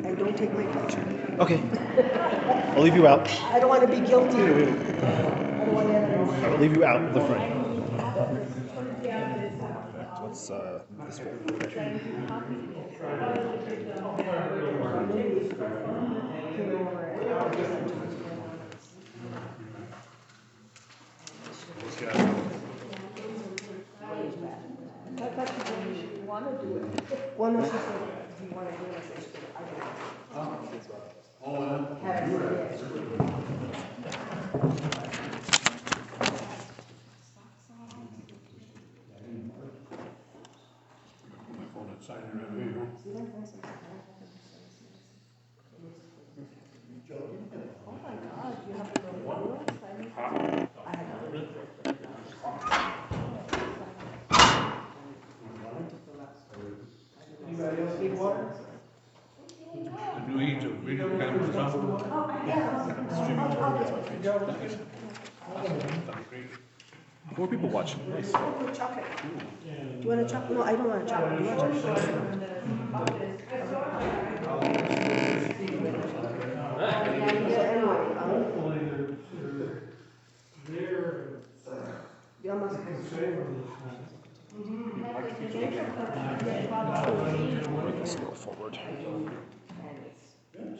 And don't take my picture. Okay. I'll leave you out. I don't want to be guilty. I don't want to. I will leave you out of the frame. What's this one? Well, no, she said, do you want to do it? I don't. Have it. Oh my God, you have to go to the Anybody else need water? The new age of video cameras. More people watching. Nice. Oh, chocolate. Do you want a chocolate? No, I don't want a chocolate. Do you want chocolate? Make this go forward.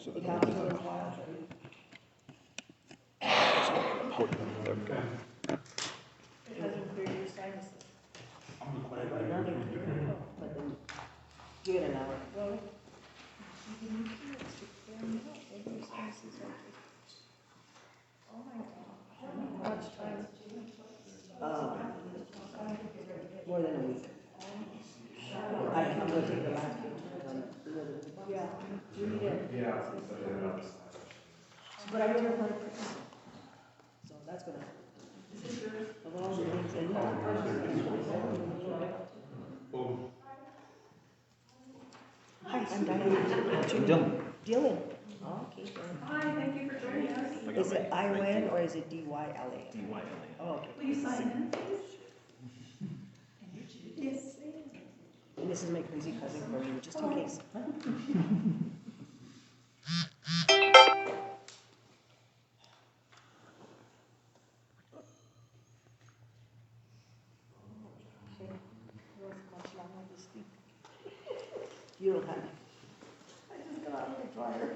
So that there we go. It hasn't cleared your sinuses. Give it an hour. Oh my God. How much time? More than a week. I can go take the last picture. Yeah, read it. Yeah. But I never heard it. So that's gonna happen. Of all the things I know. Hi, I'm Diane. Dylan. Oh, okay. Hi, thank you for joining us. Is it I-O-N or is it D-Y-L-A? D-Y-L-A. Oh, okay. Will you sign in, please? Yes. And this is my crazy cousin for you, just in case. You don't have it. I just got out of the dryer.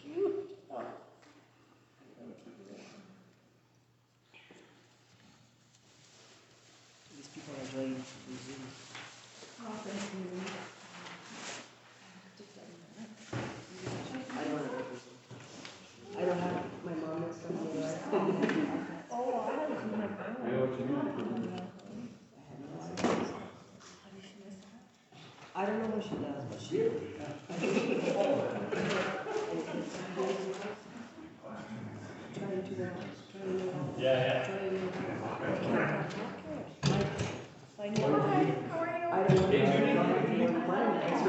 Cute. Oh. These people are enjoying these Zooms. Oh, thank you. I don't have my mom is from there. Oh, I haven't seen my grandma. I don't know what she does, but she. Yeah. I know. Hi, how are you? I don't know. Thanks.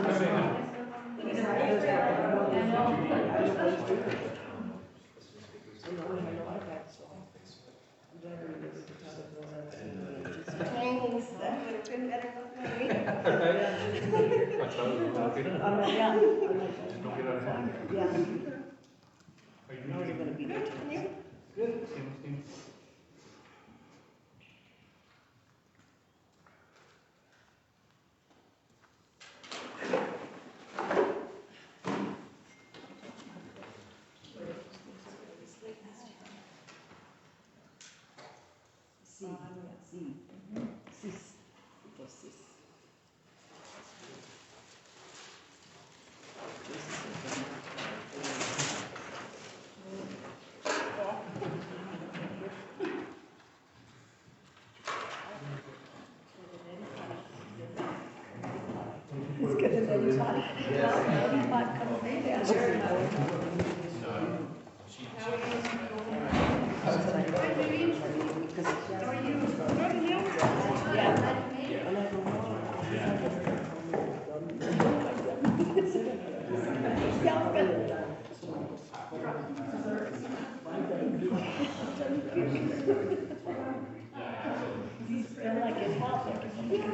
That would have been better with me. Yeah. I wasn't gonna be there tonight. Good.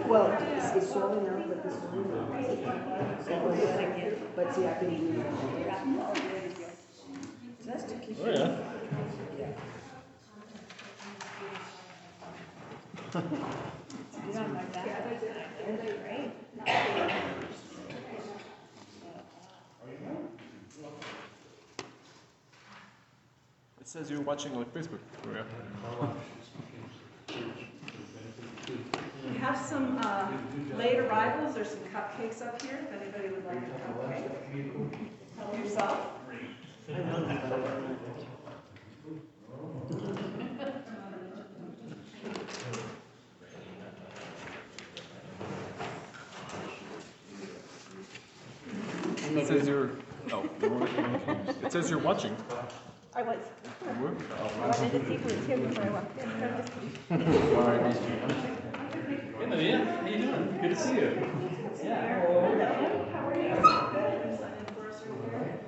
Well, it's showing up, but this one. But see, I can do that. Oh, there you go. That's to keep. Oh, yeah. Get on my back. That's great. It says you're watching on Facebook. Maria. We have some late arrivals. There's some cupcakes up here, if anybody would like a cupcake. Help yourself. It says you're. Oh, it says you're watching. I was. You were? I wanted to see who was here before I walked in. So I'm just- Hey, Maria, how you doing? Good to see you. Yeah. How are you? Good. Sign in for us right here.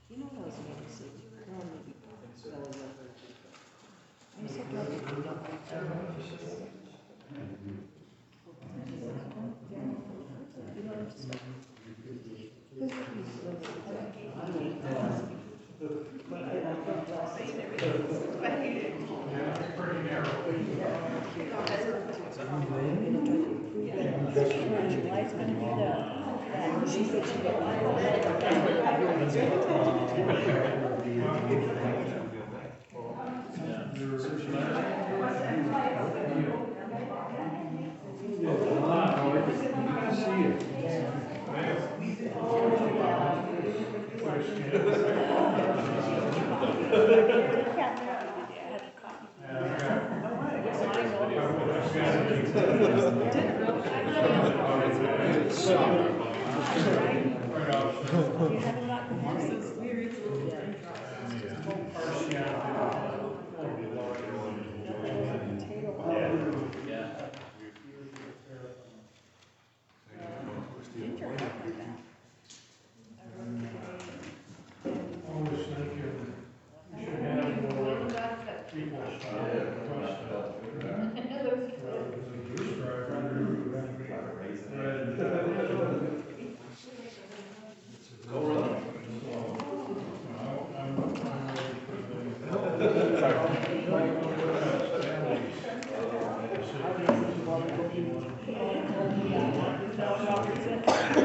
You know what I was going to say? No, maybe. I'm so glad you came up. July's gonna be the, she said she didn't like you haven't gotten this.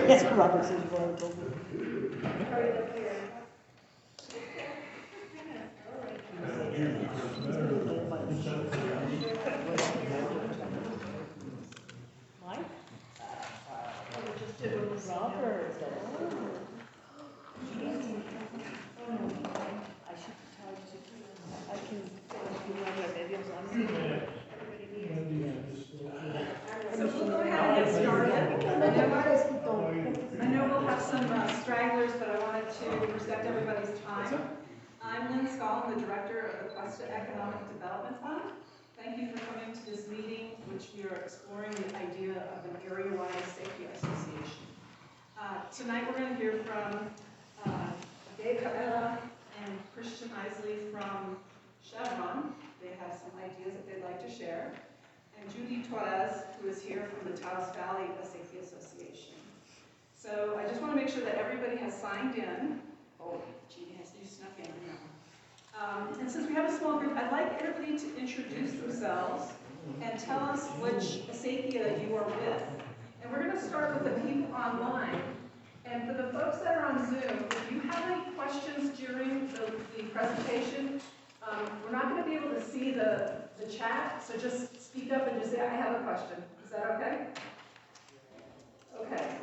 That's what Robert said before I told me. Mike? Robert. I should tell you, I can, maybe I'm So we'll go ahead and get started. I know we'll have some stragglers, but I wanted to respect everybody's time. I'm Lynn Scull, the director of the Questa Economic Development Fund. Thank you for coming to this meeting, which we are exploring the idea of an area-wide Acequia association. Tonight we're going to hear from Dave Cabela and Christian Isley from Chevron. They have some ideas that they'd like to share. And Judy Torres, who is here from the Taos Valley Acequia Association. So I just want to make sure that everybody has signed in. Oh, Judy has you snuck in now. And since we have a small group, I'd like everybody to introduce themselves and tell us which Acequia you are with. And we're going to start with the people online. And for the folks that are on Zoom, if you have any questions during the presentation, we're not going to be able to see the chat, so just speak up and just say, I have a question. Is that okay? Okay,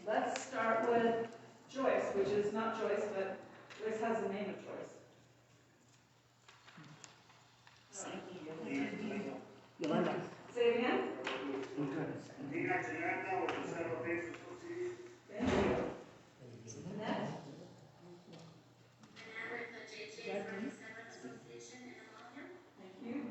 let's start with Joyce, which is not Joyce, but Joyce has the name of Joyce. Yolanda. Say it again? Thank you. Next. Thank you.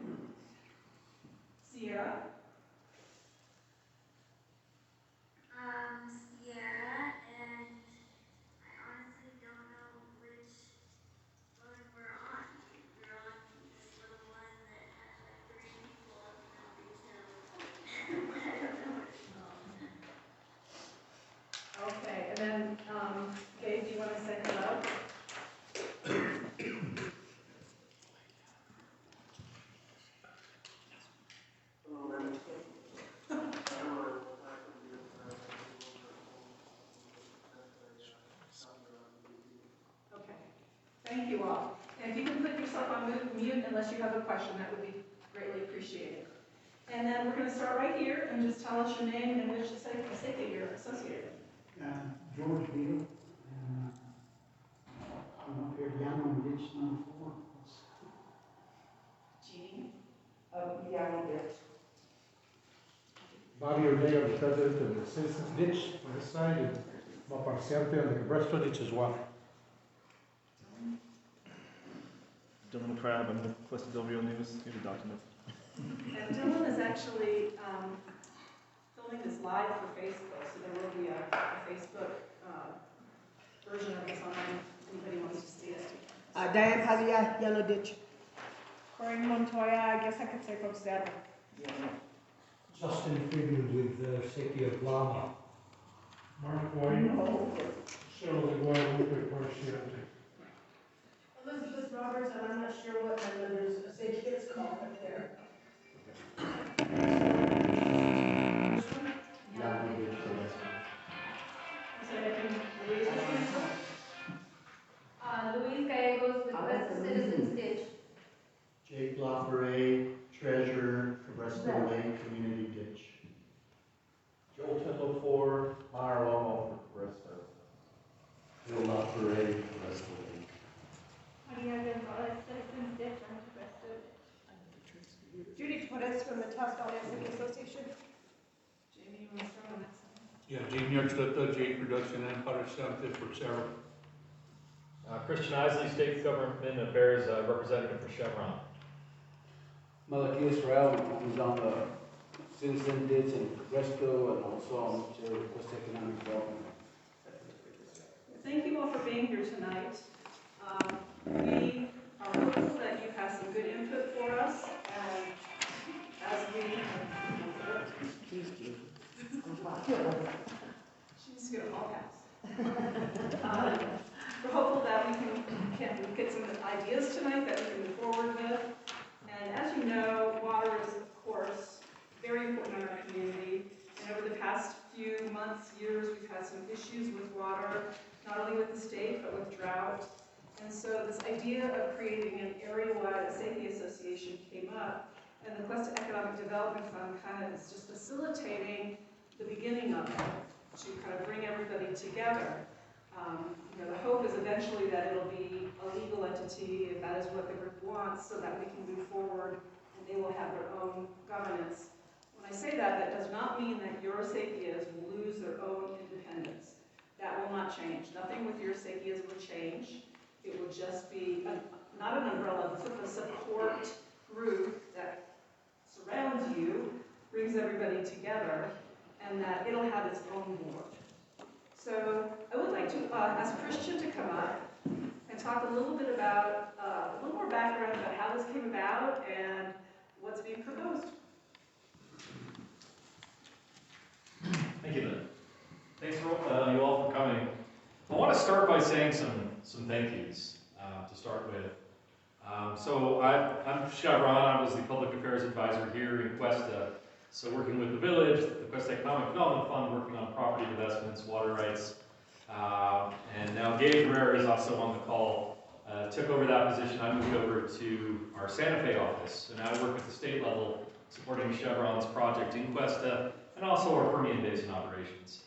unless you have a question, that would be greatly appreciated. And then we're going to start right here and just tell us your name and which Acequia you're associated. George Beal, and I'm up here down on ditch number 4. Jean. Yeah, I did. Bobby O'Day, I'm the president of the Citizens Ditch on this side, and I'm parciante on the Bresto Ditch as well. Dylan Crab, I'm with Questa del Rio News, here to document. And Dylan is actually filming this live for Facebook, so there will be a Facebook version of this online if anybody wants to see it. Diane Padilla, Yellow Ditch. Corinne Montoya, I guess I could say Questa. Justin Freeman with Acequia Blama. Mark White, Cheryl de Guadalupe, Parciente. Elizabeth Roberts, and I'm not sure what my mother's Acequia is called up there. Louise Gallegos with West Citizens Ditch. Jake LaFerre, treasurer, Cabresto Lake Community Ditch. Joel Tindall for Meyer Lomo for Cabresto. Joel LaFerre, Cabresto Lake. Maria Gonzalez, Citizens Ditch on Cabresto. Judy Torres from the Taos County Civic Association. Jamie, you want to start on that side? Yeah, Jamie Archuleta, J Production and Parciente for Sarah. Christian Isley, State Government Affairs Representative for Chevron. Malaki Israel, who's on the Citizen Ditch in Cabresto and also on the Questa Economic Development. Thank you all for being here tonight. We are hopeful that you have some good input for us, and as we... She's going to all pass. We're hopeful that we can get some ideas tonight that we can move forward with. And as you know, water is, of course, very important in our community. And over the past few months, years, we've had some issues with water, not only with the state, but with drought. And so this idea of creating an area-wide Acequia association came up, and the Questa Economic Development Fund kind of is just facilitating the beginning of it to kind of bring everybody together. The hope is eventually that it'll be a legal entity, if that is what the group wants, so that we can move forward and they will have their own governance. When I say that, that does not mean that your Acequias will lose their own independence. That will not change. Nothing with your Acequias will change. It will just be not an umbrella, but sort of a support group that surrounds you, brings everybody together, and that it'll have its own board. So I would like to ask Christian to come up and talk a little bit about, a little more background about how this came about and what's being proposed. Thank you, Lynn. Thanks for you all for coming. I want to start by saying some thank yous to start with. So I'm Chevron. I was the Public Affairs Advisor here in Questa. So working with the village, the Questa Economic Development Fund, working on property investments, water rights, and now Gabe Herrera is also on the call. Took over that position. I moved over to our Santa Fe office, and now I work at the state level, supporting Chevron's project in Questa, and also our Permian Basin operations.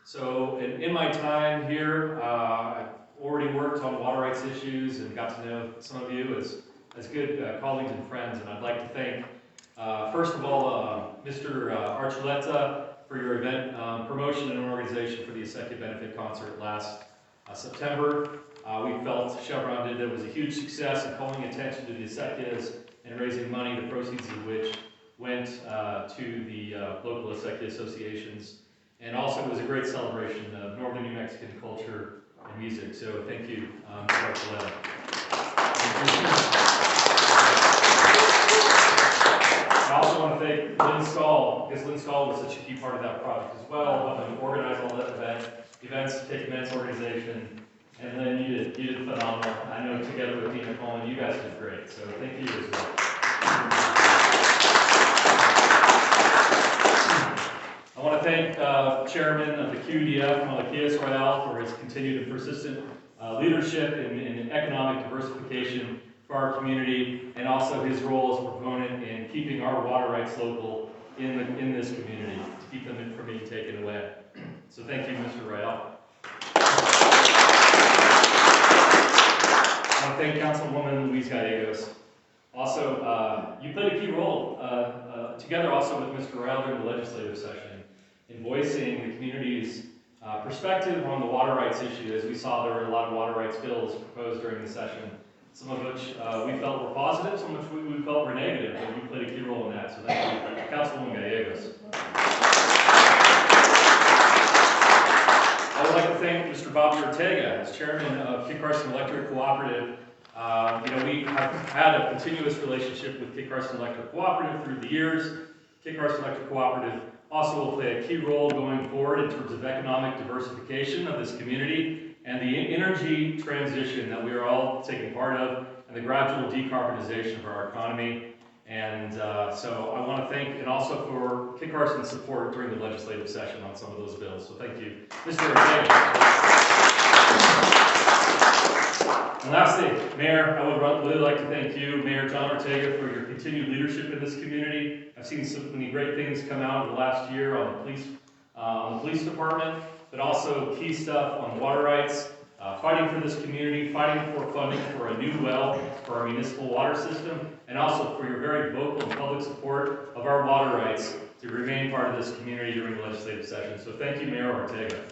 So in my time here, I've already worked on water rights issues and got to know some of you as good colleagues and friends, and I'd like to thank first of all, Mr. Archuleta for your event promotion and organization for the Acequia Benefit Concert last September. We felt Chevron did. It was a huge success in calling attention to the Acequias and raising money, the proceeds of which went to the local Acequia associations. And also it was a great celebration of northern New Mexican culture and music. So thank you, Mr. Archuleta. I also want to thank Lynn Stahl, because Lynn Stahl was such a key part of that project as well, helping to organize all the events, take events organization, and Lynn, you did phenomenal. I know together with Dina Coleman, you guys did great, so thank you as well. I want to thank Chairman of the QEDF, Malaki Israel, for his continued and persistent leadership in economic diversification for for our community, and also his role as a proponent in keeping our water rights local in this community, to keep them from being taken away. So thank you, Mr. Rael. I want to thank Councilwoman Luis Gallegos. Also, you played a key role, together also with Mr. Rael during the legislative session, in voicing the community's perspective on the water rights issue. As we saw, there were a lot of water rights bills proposed during the session, some of which we felt were positive, some of which we felt were negative, but you played a key role in that. So thank you, Councilwoman Gallegos. I would like to thank Mr. Bobby Ortega, as chairman of Kit Carson Electric Cooperative. We have had a continuous relationship with Kit Carson Electric Cooperative through the years. Kit Carson Electric Cooperative also will play a key role going forward in terms of economic diversification of this community and the energy transition that we are all taking part of, and the gradual decarbonization of our economy. And so I want to thank, and also for Kit Carson's support during the legislative session on some of those bills. So thank you, Mr. Ortega. And lastly, Mayor, I would really like to thank you, Mayor John Ortega, for your continued leadership in this community. I've seen so many great things come out in the last year on the police department, but also key stuff on water rights, fighting for this community, fighting for funding for a new well for our municipal water system, and also for your very vocal and public support of our water rights to remain part of this community during the legislative session. So thank you, Mayor Ortega.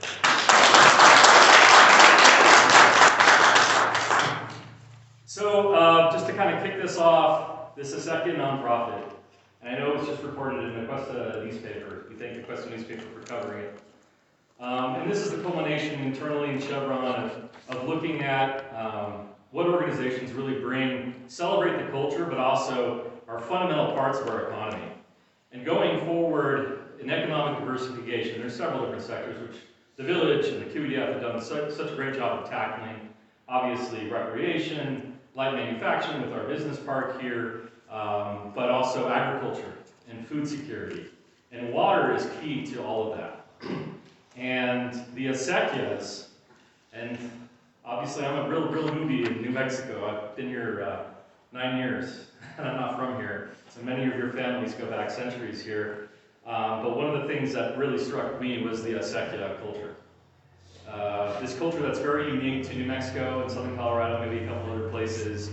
So just to kind of kick this off, this Acequia nonprofit, and I know it was just reported in the Questa newspaper. We thank the Questa newspaper for covering it. And this is the culmination internally in Chevron of looking at what organizations really celebrate the culture, but also are fundamental parts of our economy. And going forward in economic diversification, there's several different sectors which the village and the QEDF have done such a great job of tackling. Obviously recreation, light manufacturing with our business park here, but also agriculture and food security. And water is key to all of that. And the Acequias, and obviously I'm a real newbie in New Mexico. I've been here 9 years, and I'm not from here. So many of your families go back centuries here. But one of the things that really struck me was the Acequia culture. This culture that's very unique to New Mexico and Southern Colorado, maybe a couple other places,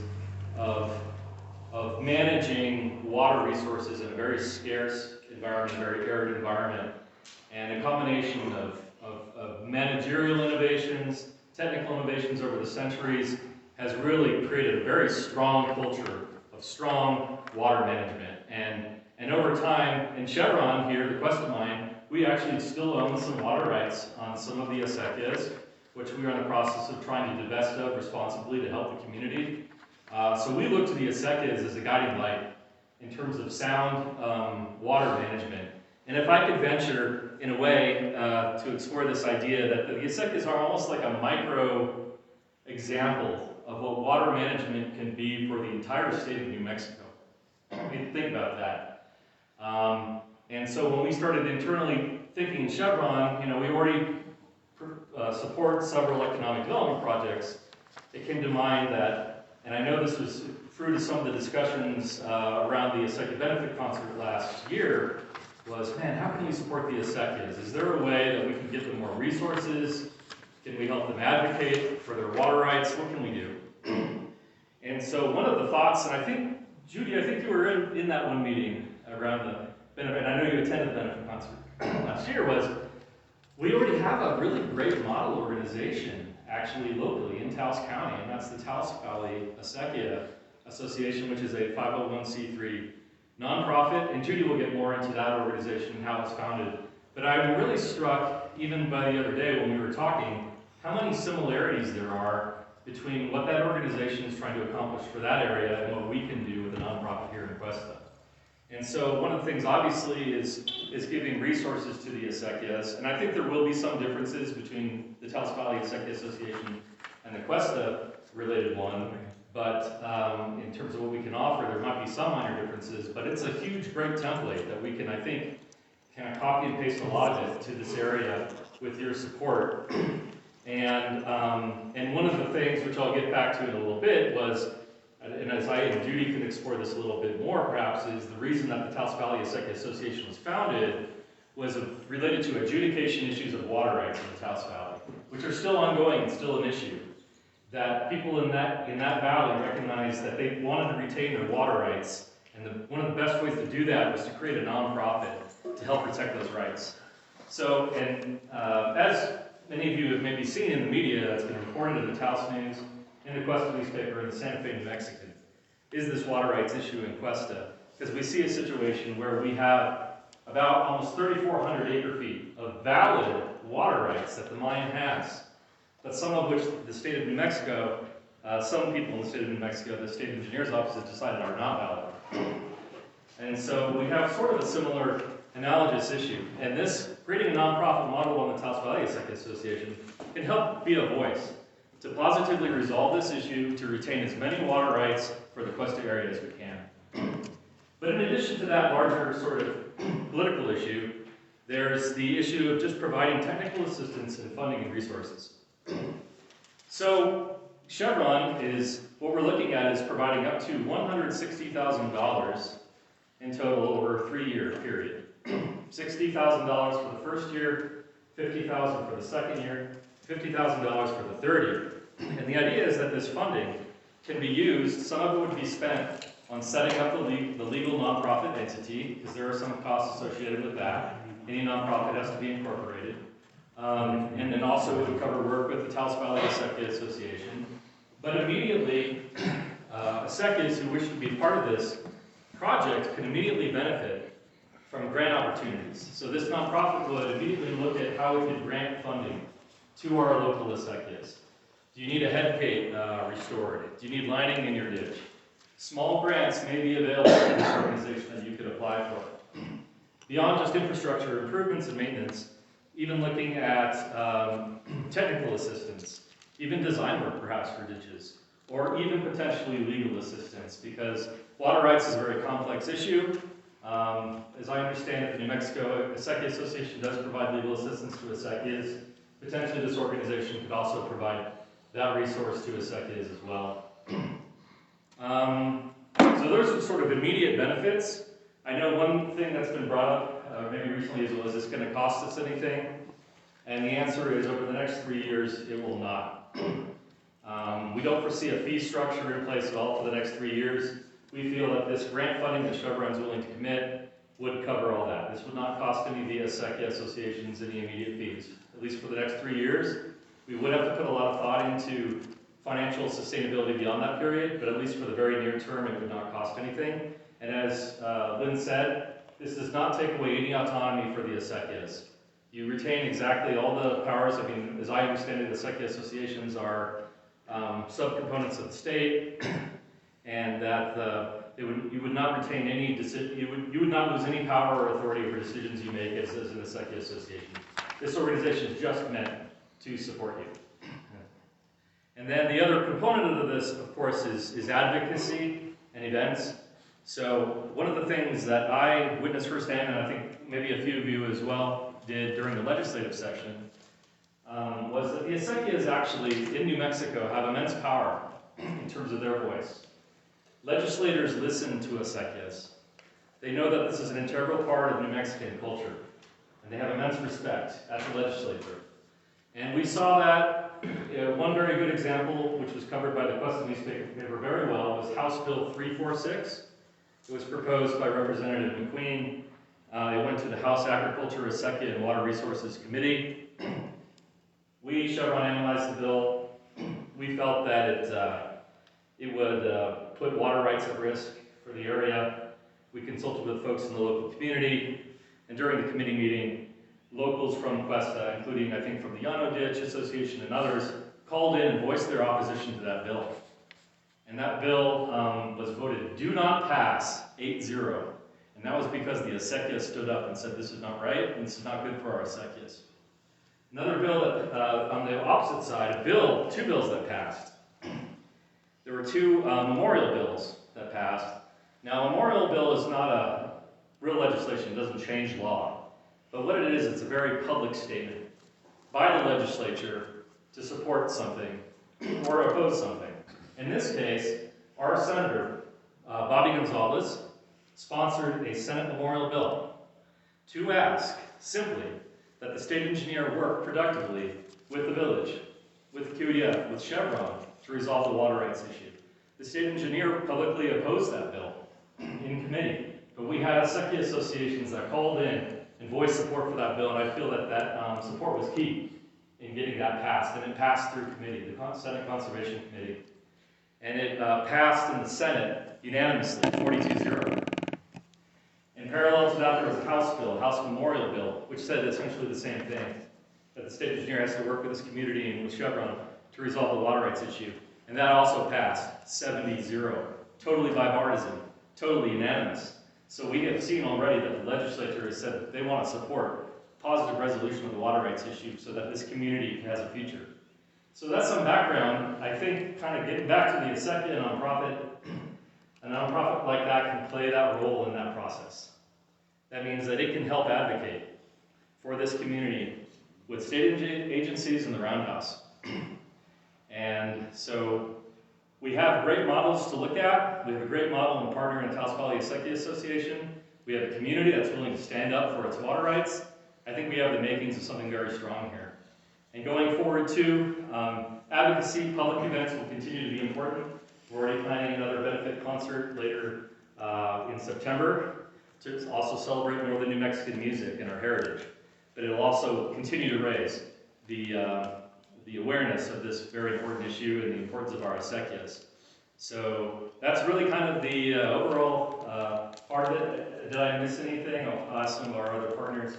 of managing water resources in a very scarce environment, very arid environment, and a combination of managerial innovations, technical innovations over the centuries has really created a very strong culture of strong water management. And over time, in Chevron here, the Questa mine, we actually still own some water rights on some of the Acequias, which we are in the process of trying to divest of responsibly to help the community. So we look to the Acequias as a guiding light in terms of sound water management. And if I could venture, in a way, to explore this idea that the Acequias are almost like a micro example of what water management can be for the entire state of New Mexico. I mean, think about that. And so when we started internally thinking in Chevron, we already support several economic development projects. It came to mind that, and I know this was through to some of the discussions around the Acequia benefit concert last year, was, man, how can we support the Acequias? Is there a way that we can give them more resources? Can we help them advocate for their water rights? What can we do? And so one of the thoughts, and I think, Judy, you were in that one meeting around the benefit, and I know you attended the benefit concert last year, was we already have a really great model organization, actually locally in Taos County, and that's the Taos Valley Acequia Association, which is a 501c3 nonprofit, and Judy will get more into that organization and how it's founded. But I'm really struck, even by the other day when we were talking, how many similarities there are between what that organization is trying to accomplish for that area and what we can do with a nonprofit here in Questa. And so one of the things, obviously, is giving resources to the Acequias, and I think there will be some differences between the Taos Valley Acequia Association and the Questa-related one, but in terms of what we can offer, there might be some minor differences, but it's a huge, great template that we can, I think, kind of copy and paste a lot of it to this area with your support. And one of the things, which I'll get back to in a little bit, was and as I in duty can explore this a little bit more perhaps, is the reason that the Taos Valley Acequia Association was founded was related to adjudication issues of water rights in the Taos Valley, which are still ongoing and still an issue. That people in that valley recognized that they wanted to retain their water rights, and one of the best ways to do that was to create a nonprofit to help protect those rights. So, and as many of you have maybe seen in the media, it's been reported in the Taos News, in the Questa newspaper, in the Santa Fe New Mexican, is this water rights issue in Questa. Because we see a situation where we have about almost 3,400 acre-feet of valid water rights that the mine has, but some of which the state of New Mexico, some people in the state of New Mexico, the state engineer's office has decided are not valid. And so we have sort of a similar analogous issue. And this, creating a nonprofit model on the Taos Valley Acequia Association can help be a voice to positively resolve this issue, to retain as many water rights for the Questa area as we can. But in addition to that larger sort of political issue, there's the issue of just providing technical assistance and funding and resources. So Chevron is, what we're looking at is providing up to $160,000 in total over a 3-year period. $60,000 for the first year, $50,000 for the second year, $50,000 for the third year. And the idea is that this funding can be used, some of it would be spent on setting up the legal nonprofit entity, because there are some costs associated with that. Any nonprofit has to be incorporated. And then also it would cover work with the Taos Valley Acequia Association. But immediately, Acequias who wish to be part of this project can immediately benefit from grant opportunities. So this nonprofit would immediately look at how we could grant funding to our local Acequias. Do you need a head gate restored? Do you need lining in your ditch? Small grants may be available in this organization that you could apply for. Beyond just infrastructure improvements and maintenance, even looking at technical assistance, even design work perhaps for ditches, or even potentially legal assistance, because water rights is a very complex issue. As I understand it, the New Mexico Acequia Association does provide legal assistance to Acequias. Potentially this organization could also provide that resource to Acequias as well. So those are sort of immediate benefits. I know one thing that's been brought up maybe recently is, well, is this going to cost us anything? And the answer is, over the next 3 years, it will not. We don't foresee a fee structure in place at all for the next 3 years. We feel that this grant funding that Chevron is willing to commit would cover all that. This would not cost any of the Acequia associations any immediate fees, at least for the next 3 years. We would have to put a lot of thought into financial sustainability beyond that period, but at least for the very near term, it would not cost anything. And as Lynn said, this does not take away any autonomy for the Acequias. You retain exactly all the powers. I mean, as I understand it, the Acequia associations are subcomponents of the state, and that you would not retain any you would not lose any power or authority over decisions you make as an Acequia association. This organization is just meant to support you. And then the other component of this, of course, is advocacy and events. So one of the things that I witnessed firsthand, and I think maybe a few of you as well did during the legislative session, was that the Acequias actually, in New Mexico, have immense power in terms of their voice. Legislators listen to Acequias. They know that this is an integral part of New Mexican culture, and they have immense respect at the legislature. And we saw that, one very good example, which was covered by the Questa newspaper very well, was House Bill 346. It was proposed by Representative McQueen. It went to the House Agriculture, Acequia, and Water Resources Committee. We, Chevron, analyzed the bill. We felt that it would put water rights at risk for the area. We consulted with folks in the local community, and during the committee meeting, locals from Questa, including, I think, from the Llano Ditch Association and others, called in and voiced their opposition to that bill. And that bill was voted do not pass, 8-0. And that was because the Acequias stood up and said this is not right and this is not good for our Acequias. Another bill that, on the opposite side, two bills that passed. There were two memorial bills that passed. Now, a memorial bill is not a real legislation, it doesn't change law. But what it is, it's a very public statement by the legislature to support something or oppose something. In this case, our Senator, Bobby Gonzalez, sponsored a Senate memorial bill to ask simply that the state engineer work productively with the village, with QEDF, with Chevron to resolve the water rights issue. The state engineer publicly opposed that bill in committee, but we had Acequia associations that called in and voiced support for that bill, and I feel that that support was key in getting that passed, and it passed through committee, the Senate Conservation Committee. And it passed in the Senate unanimously, 42-0. In parallel to that, there was a House bill, a House memorial bill, which said essentially the same thing, that the state engineer has to work with his community and with Chevron to resolve the water rights issue. And that also passed 70-0, totally bipartisan, totally unanimous. So we have seen already that the legislature has said that they want to support positive resolution of the water rights issue so that this community has a future. So that's some background. I think kind of getting back to the Acequia nonprofit, a nonprofit like that can play that role in that process. That means that it can help advocate for this community with state agencies and the Roundhouse. And so we have great models to look at. We have a great model and partner in Taos Valley Acequia Association. We have a community that's willing to stand up for its water rights. I think we have the makings of something very strong here. And going forward too, advocacy, public events will continue to be important. We're already planning another benefit concert later in September to also celebrate Northern New Mexican music and our heritage. But it'll also continue to raise the awareness of this very important issue and the importance of our acequias. So that's really kind of the overall part of it. Did I miss anything? I'll ask some of our other partners.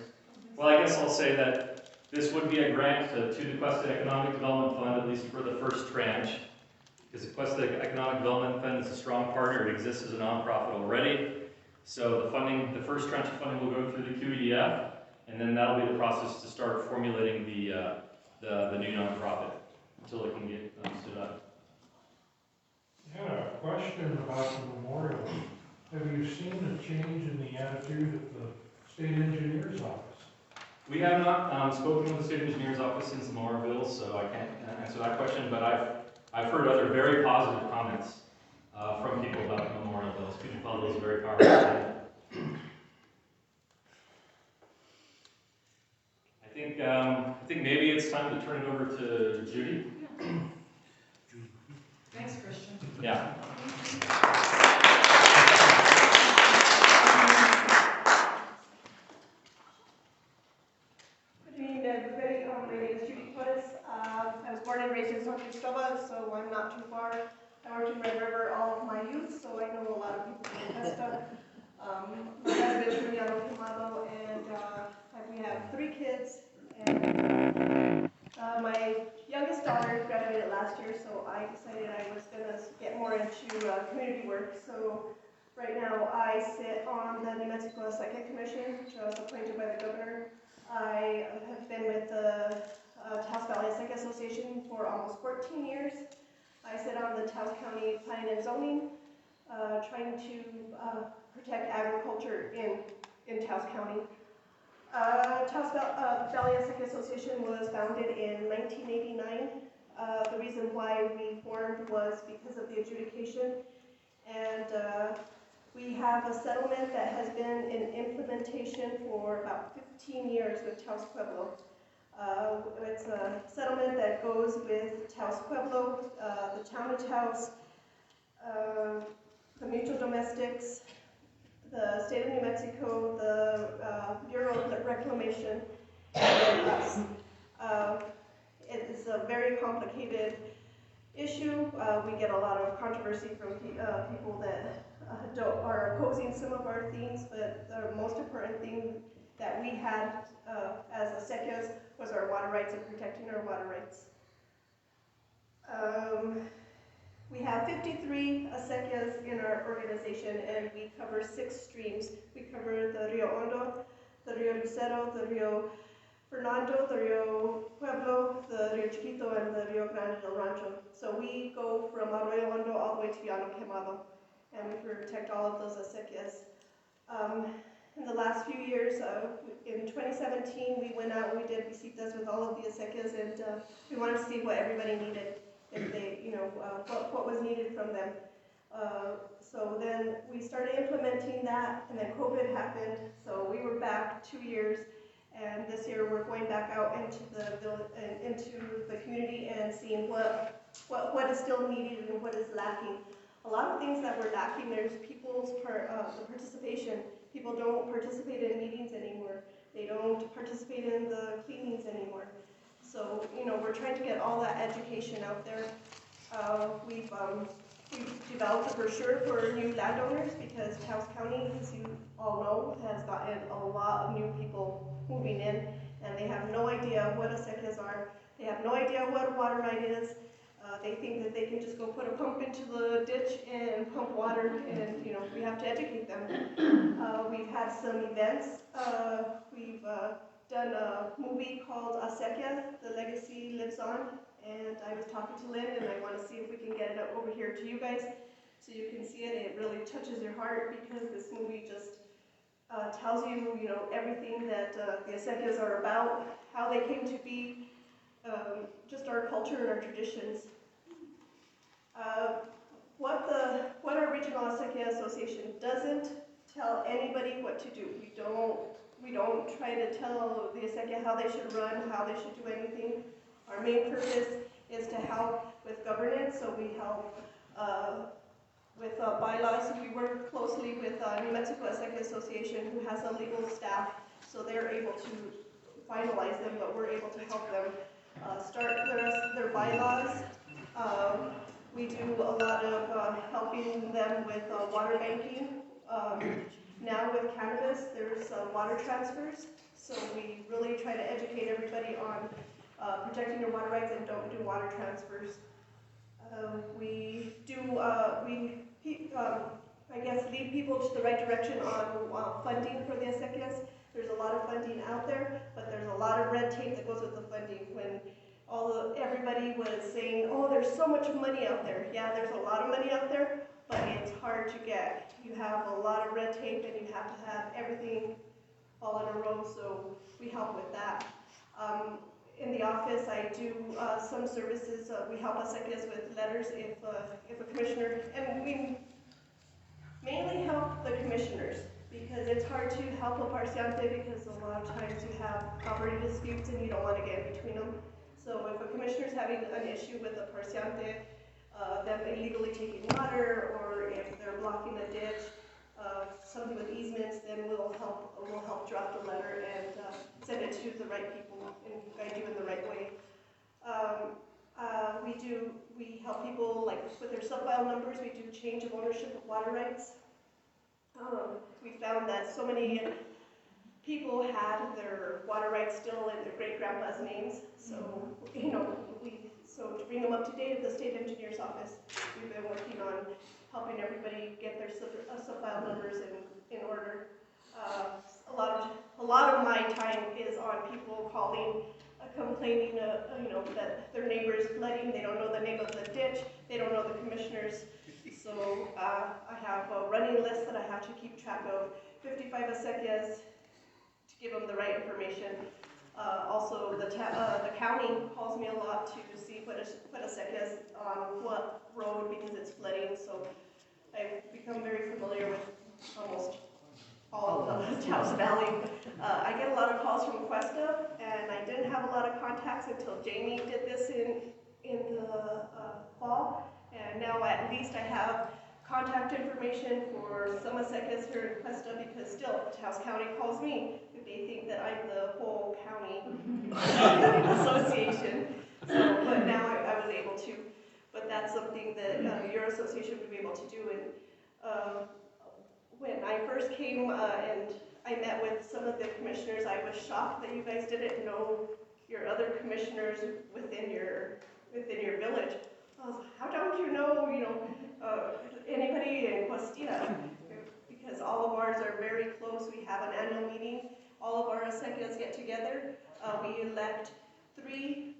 Well, I guess I'll say that this would be a grant to the Questa Economic Development Fund, at least for the first tranche, because the Questa Economic Development Fund is a strong partner. It exists as a nonprofit already. So the funding, the first tranche of funding will go through the QEDF, and then that'll be the process to start formulating the new nonprofit until it can get stood up. I had a question about the memorial. Have you seen a change in the attitude of the state engineer's office? We have not spoken with the state engineer's office since the memorial bill, so I can't answer that question, but I've heard other very positive comments from people about the memorial bills. People felt it was a very powerful thing. I think maybe it's time to turn it over to Judy. Thanks, Christian. Yeah. Good evening, everybody. My name is Judy Questa. I was born and raised in San Cristobal, so I'm not too far. I worked in Red River all of my youth, so I know a lot of people from Questa. My husband is from Llano Quemado, and we have 3 kids. And my youngest daughter graduated last year, so I decided I was going to get more into community work. So right now I sit on the New Mexico Acequia Commission, which I was appointed by the governor. I have been with the Taos Valley Acequia Association for almost 14 years. I sit on the Taos County Planning and Zoning, trying to protect agriculture in Taos County. Taos Valley Acequia Association was founded in 1989. The reason why we formed was because of the adjudication, and we have a settlement that has been in implementation for about 15 years with Taos Pueblo. It's a settlement that goes with Taos Pueblo, the town of Taos, the mutual domestics, the state of New Mexico, the Bureau of Reclamation, and us. It is a very complicated issue. We get a lot of controversy from people that are opposing some of our things, but the most important thing that we had as acequias was our water rights and protecting our water rights. We have 53 acequias in our organization, and we cover 6 streams. We cover the Rio Hondo, the Rio Lucero, the Rio Fernando, the Rio Pueblo, the Rio Chiquito, and the Rio Grande del Rancho. So we go from Arroyo Hondo all the way to Llano Quemado, and we protect all of those acequias. In the last few years, in 2017, we went out and we did visitas with all of the acequias, and we wanted to see what everybody needed, if they, what was needed from them. So then we started implementing that, and then COVID happened, so we were back 2 years, and this year we're going back out into the community and seeing what is still needed and what is lacking. A lot of things that were lacking, there's people's the participation. People don't participate in meetings anymore. They don't participate in the cleanings anymore. So, we're trying to get all that education out there. We've developed a brochure for new landowners because Taos County, as you all know, has gotten a lot of new people moving in, and they have no idea what acequias are. They have no idea what a water right is. They think that they can just go put a pump into the ditch and pump water, and we have to educate them. We've had some events. We've done a movie called Acequia, The Legacy Lives On, and I was talking to Lynn, and I want to see if we can get it over here to you guys so you can see it. It really touches your heart because this movie just tells you, everything that the acequias are about, how they came to be, just our culture and our traditions. What our Regional Acequia Association doesn't tell anybody what to do. We don't try to tell the acequia how they should run, how they should do anything. Our main purpose is to help with governance, so we help with bylaws. We work closely with New Mexico Acequia Association, who has a legal staff, so they're able to finalize them, but we're able to help them start their bylaws. We do a lot of helping them with water banking. Now with cannabis, there's water transfers, so we really try to educate everybody on protecting your water rights and don't do water transfers. We lead people to the right direction on funding for the acequias. There's a lot of funding out there, but there's a lot of red tape that goes with the funding. When everybody was saying, oh, there's so much money out there. Yeah, there's a lot of money out there, but it's hard to get. You have a lot of red tape and you have to have everything all in a row, so we help with that. In the office, I do some services. We help acequias with letters if a commissioner, and we mainly help the commissioners because it's hard to help a parciante because a lot of times you have property disputes and you don't want to get between them. So if a commissioner is having an issue with a parciante, them illegally taking water, or if they're blocking a ditch, something with easements, then we'll help draft a letter and send it to the right people and guide you in the right way. We help people like with their sub-file numbers. We do change of ownership of water rights. We found that so many people had their water rights still in their great-grandpa's names. So, so to bring them up to date at the state engineer's office, we've been working on helping everybody get their sub-file numbers in order. A lot of my time is on people calling, complaining, that their neighbor is flooding. They don't know the name of the ditch. They don't know the commissioners. So I have a running list that I have to keep track of. 55 acequias to give them the right information. Also, the county calls me a lot to see what acequias on what road because it's flooding. So I've become very familiar with almost all of the Taos Valley. I get a lot of calls from Questa, and I didn't have a lot of contacts until Jamie did this in the fall. And now at least I have contact information for some acequias here in Questa because still Taos County calls me. They think that I'm the whole county association. So, but now I was able to. But that's something that your association would be able to do. And when I first came and I met with some of the commissioners, I was shocked that you guys didn't know your other commissioners within your village. I was like, how don't you know anybody in Questa? Because all of ours are very close. We have an annual meeting. All of our acequias get together. We elect 3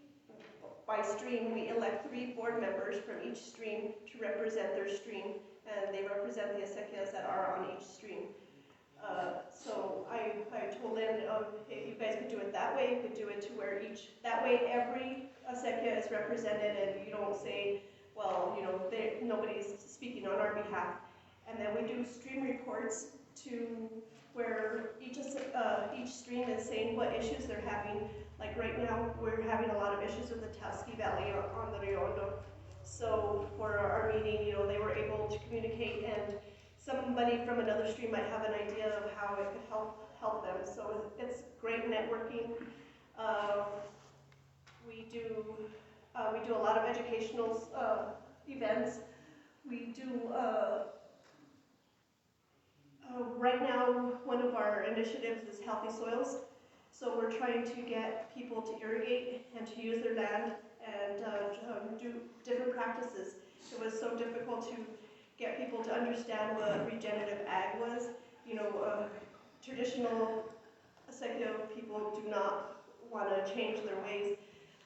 by stream. We elect 3 board members from each stream to represent their stream, and they represent the acequias that are on each stream. So I told Lynn, if you guys could do it that way, you could do it to where that way every acequia is represented, and you don't say, well, you know, nobody's speaking on our behalf. And then we do stream reports to where each stream is saying what issues they're having. Like right now, we're having a lot of issues with the Taos Valley on the Rio Hondo. So for our meeting, you know, they were able to communicate, and somebody from another stream might have an idea of how it could help them. So it's great networking. We do a lot of educational events. We do right now, one of our initiatives is healthy soils. So we're trying to get people to irrigate and to use their land and do different practices. It was so difficult to get people to understand what regenerative ag was. You know, traditional Acequia people do not want to change their ways,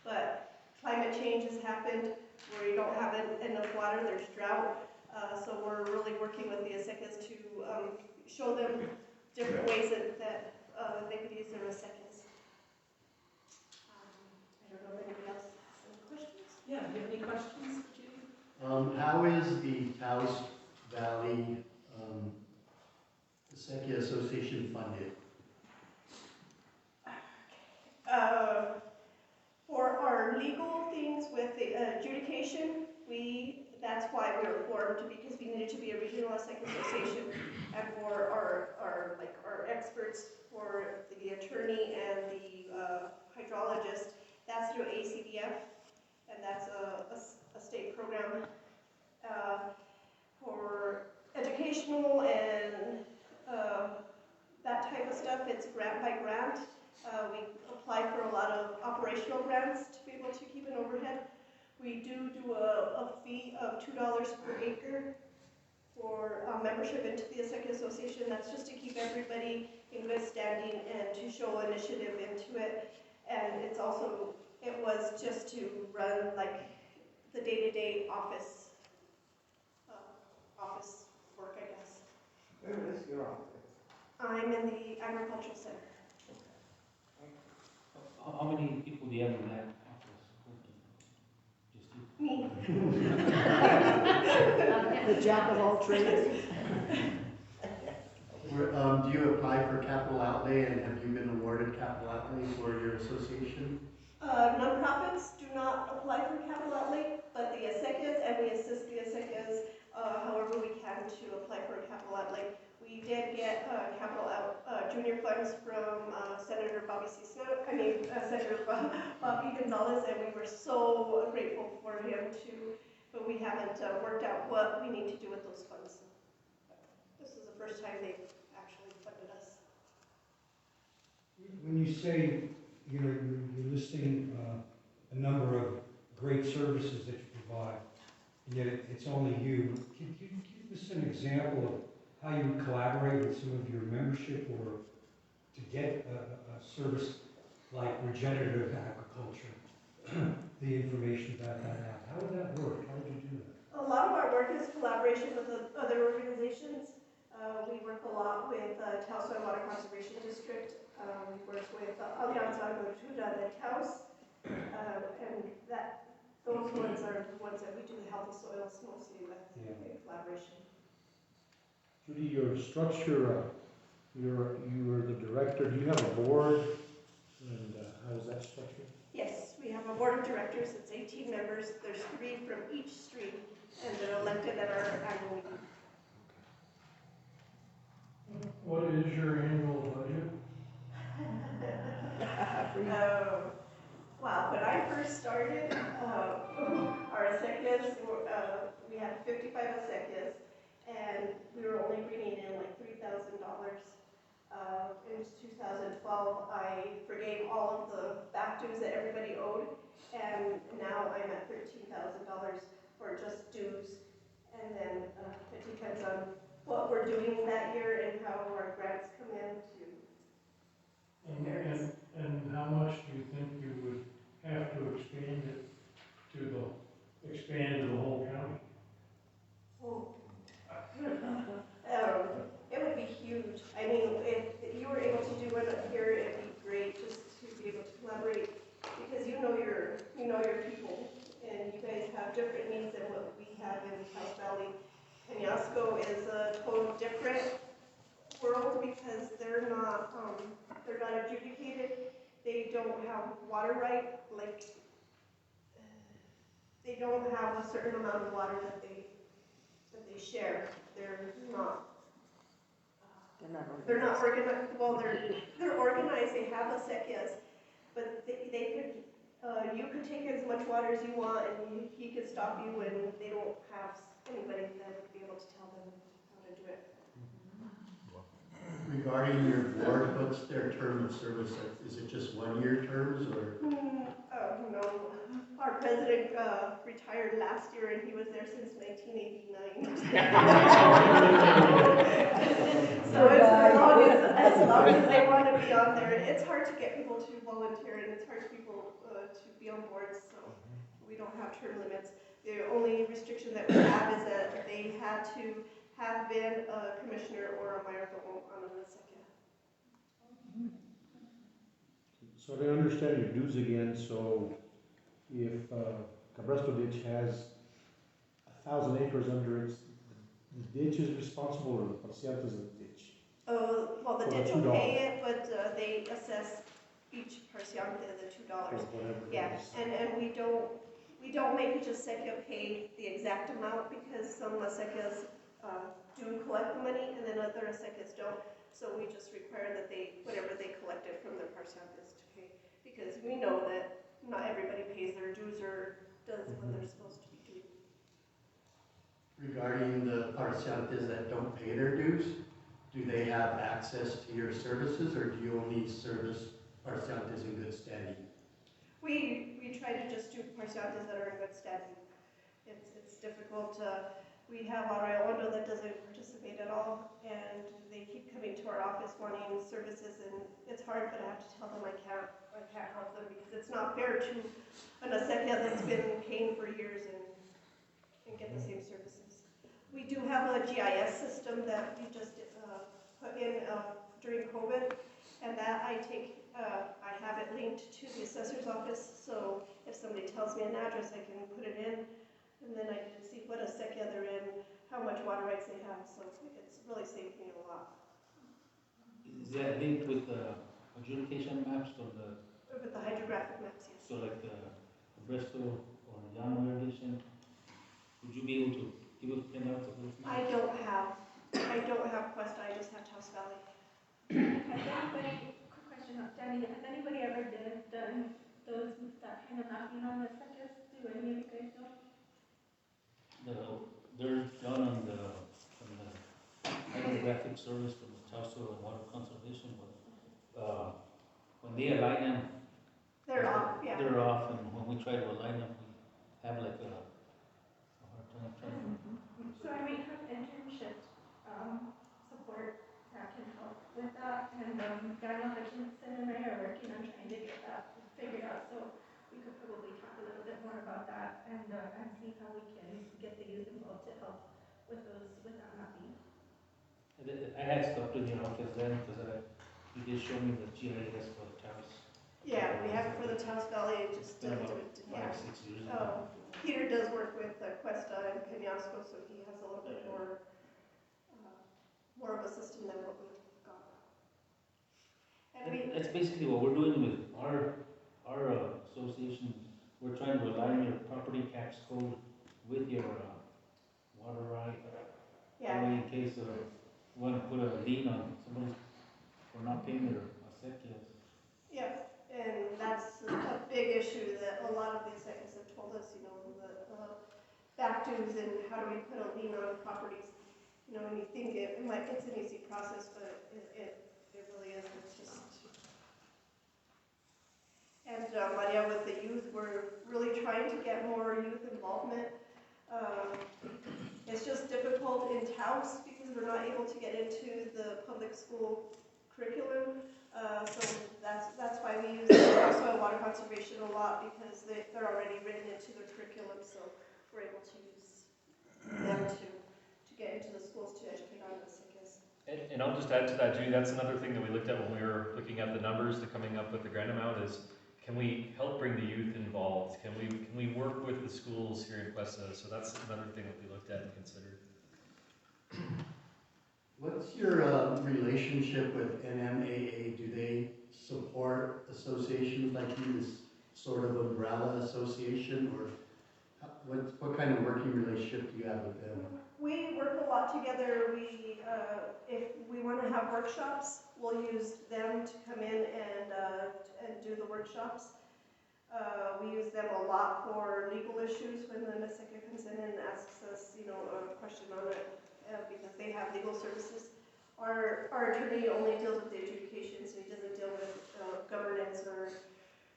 but climate change has happened where you don't have enough water, there's drought. So we're really working with the Acequias to show them different ways that they could use their Acequias. I don't know if anybody else has any questions? Yeah, do you have any questions for Judy? How is the Taos Valley Acequia Association funded? For our legal things with the adjudication, that's why we were formed, because we needed to be a regional Acequia association, and for our experts, for the attorney and the hydrologist, that's through ACDF, and that's a state program. For educational and that type of stuff, it's grant by grant. We apply for a lot of operational grants to be able to keep an overhead. We do a fee of $2 per acre for membership into the Acequia Association. That's just to keep everybody in good standing and to show initiative into it. And it was just to run like the day-to-day office work, I guess. Where is your office? I'm in the agricultural center. How many people do you have in that office? Just you? Me. The jack of all trades. Do you apply for capital outlay, and have you been awarded capital outlay for your association? Nonprofits do not apply for capital outlay, but the Acequias, and we assist the Acequias however we can to apply for a capital outlay. We did get junior funds from Senator Bobby Gonzalez, and we were so grateful for him too, but we haven't worked out what we need to do with those funds. This is the first time they've actually funded us. When you say, you know, you're listing a number of great services that you provide, and yet it's only you, can you give us an example of how you collaborate with some of your membership or to get a service like regenerative agriculture, the information about that? How would that work? How would you do that? A lot of our work is collaboration with other organizations. We work a lot with Taos Water Conservation District. We work with Alianza Agricultura de Taos, and those ones are the ones that we do the healthy soils mostly with in collaboration. Judy, your structure, you're the director. Do you have a board? And how is that structured? Yes, we have a board of directors. It's 18 members. There's 3 from each stream, and they're elected at our annual meeting. What is your annual budget? Wow, when I first started, our Acequias, we had 55 Acequias, and we were only bringing in like $3,000. In 2012, I forgave all of the back dues that everybody owed, and now I'm at $13,000 for just dues, and then it depends on what we're doing that year and how our grants come in to. And how much do you think you would have to expand it expand to the whole county? Oh. It would be huge. I mean, if you were able to do it here, it'd be great just to be able to collaborate, because you know your people, and you guys have different needs than what different world because they're not adjudicated. They don't have water right, like, they don't have a certain amount of water that they share. They're not organized, well, they're organized, they have acequias, but they could, you could take as much water as you want and he could stop you and they don't have anybody that would be able to tell them how to do it. Regarding your board, what's their term of service? Is it just 1-year terms or? No, our president retired last year and he was there since 1989. So as long as they want to be on there, it's hard to get people to volunteer and it's hard to people to be on boards, so we don't have term limits. The only restriction that we have is that they had to have been a commissioner or a mayordomo on an acequia. So I understand your dues again, so if Cabresto Ditch has 1,000 acres under its, the ditch is responsible or the parciales of the ditch? Well, the ditch will pay it, but they assess each parciante the $2. Yeah, and we don't make each acequia pay the exact amount because some acequias do collect the money and then other acequias don't. So we just require that whatever they collected from their parciantes to pay, because we know that not everybody pays their dues or does what they're supposed to be doing. Regarding the parciantes that don't pay their dues, do they have access to your services or do you only service parciantes in good standing? We try to just do parciantes that are in good standing. It's difficult. We have Arroyo Hondo that doesn't participate at all, and they keep coming to our office wanting services, and it's hard, but I have to tell them I can't help them because it's not fair to an acequia that's been paying for years and get the same services. We do have a GIS system that we just put in during COVID, and that I have it linked to the assessor's office, so if somebody tells me an address, I can put it in, and then I can see what acequia they're in, how much water rights they have, so it's really saved me a lot. Is that linked with the adjudication maps or the? With the hydrographic maps, yes. So like the Bristol or Llano irrigation, would you be able to give us printouts of those maps? I don't have Questa, I just have Taos Valley. Quick question, Danny, has anybody ever done that kind of mapping on the acequias? Do any of you guys know? They're done on the hydrographic service from the Taos and Water Conservation, but when they align them, they're off, yeah. They're off, and when we try to align them, we have like a hard time trying to. So I might have internship support that can help with that, and Daniel Hutchinson and I are working on trying to get that figured out, so we could probably talk a little bit more about that and see how we can get the youth involved to help with that mapping. I had stopped in your office then because you did show me the GIS for the Taos. Yeah, we have it for the Taos Valley, just About yeah. 5-6 years ago. Peter does work with Questa and Peñasco, so he has a little bit more of a system than what we've got. And That's basically what we're doing with our association. We're trying to align your property tax code with your water right. yeah. That way, in case you want to put a lien on somebody for not paying their acequias. Yeah, and that's a big issue that a lot of the assessors have told us, the back dues and how do we put a lien on properties. And you think it's an easy process, but it really isn't. It's just. And Maria, with the youth, we're really trying to get more youth involvement. It's just difficult in Taos because we're not able to get into the public school curriculum. So that's why we use also water conservation a lot because they're already written into the curriculum. So we're able to use them to get into the schools to educate on the sickness. And I'll just add to that, Judy, that's another thing that we looked at when we were looking at the numbers to coming up with the grant amount is, can we help bring the youth involved? Can we work with the schools here in Questa? So that's another thing that we looked at and considered. What's your relationship with NMAA? Do they support associations like you, this sort of umbrella association, or what kind of working relationship do you have with them? We work a lot together. If we want to have workshops, we'll use them to come in and do the workshops. We use them a lot for legal issues when the Acequia comes in and asks us, a question on it, because they have legal services. Our attorney only deals with the adjudication, so he doesn't deal with governance or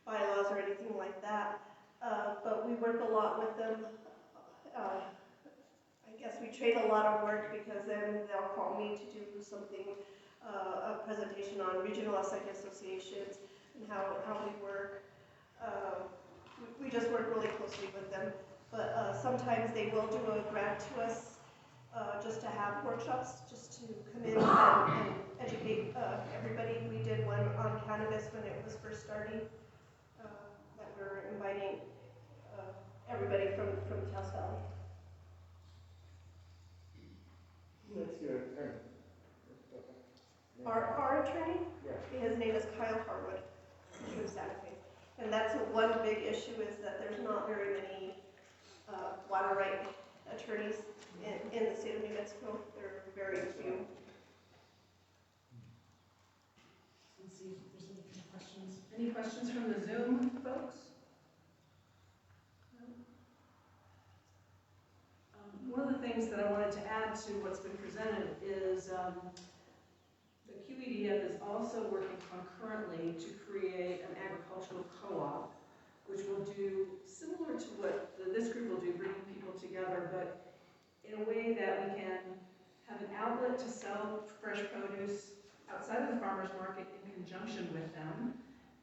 bylaws or anything like that. But we work a lot with them. I guess we trade a lot of work because then they'll call me to do something, a presentation on regional Acequia associations and how we work. We just work really closely with them. But sometimes they will do a grant to us just to have workshops, just to come in and educate everybody. We did one on cannabis when it was first starting, that we're inviting everybody from Taos Valley. What's your attorney? Our attorney? Yeah. His name is Kyle Harwood, from Santa Fe. And that's one big issue, is that there's not very many water right attorneys in the state of New Mexico. There are very few. Let's see if there's any questions. Any questions from the Zoom folks? One of the things that I wanted to add to what's been presented is the QEDF is also working concurrently to create an agricultural co-op, which will do similar to what this group will do, bringing people together, but in a way that we can have an outlet to sell fresh produce outside of the farmers market in conjunction with them.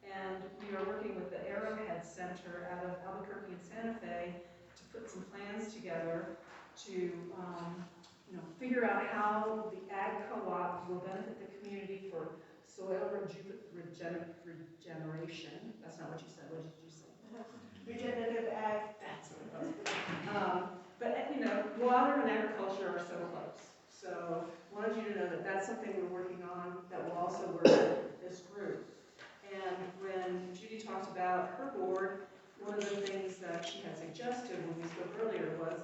And we are working with the Arrowhead Center out of Albuquerque and Santa Fe to put some plans together to figure out how the ag co-op will benefit the community for soil regeneration. That's not what you said. What did you say? Regenerative ag. That's what it was. But water and agriculture are so close. So I wanted you to know that that's something we're working on that will also work with this group. And when Judy talked about her board, one of the things that she had suggested when we spoke earlier was,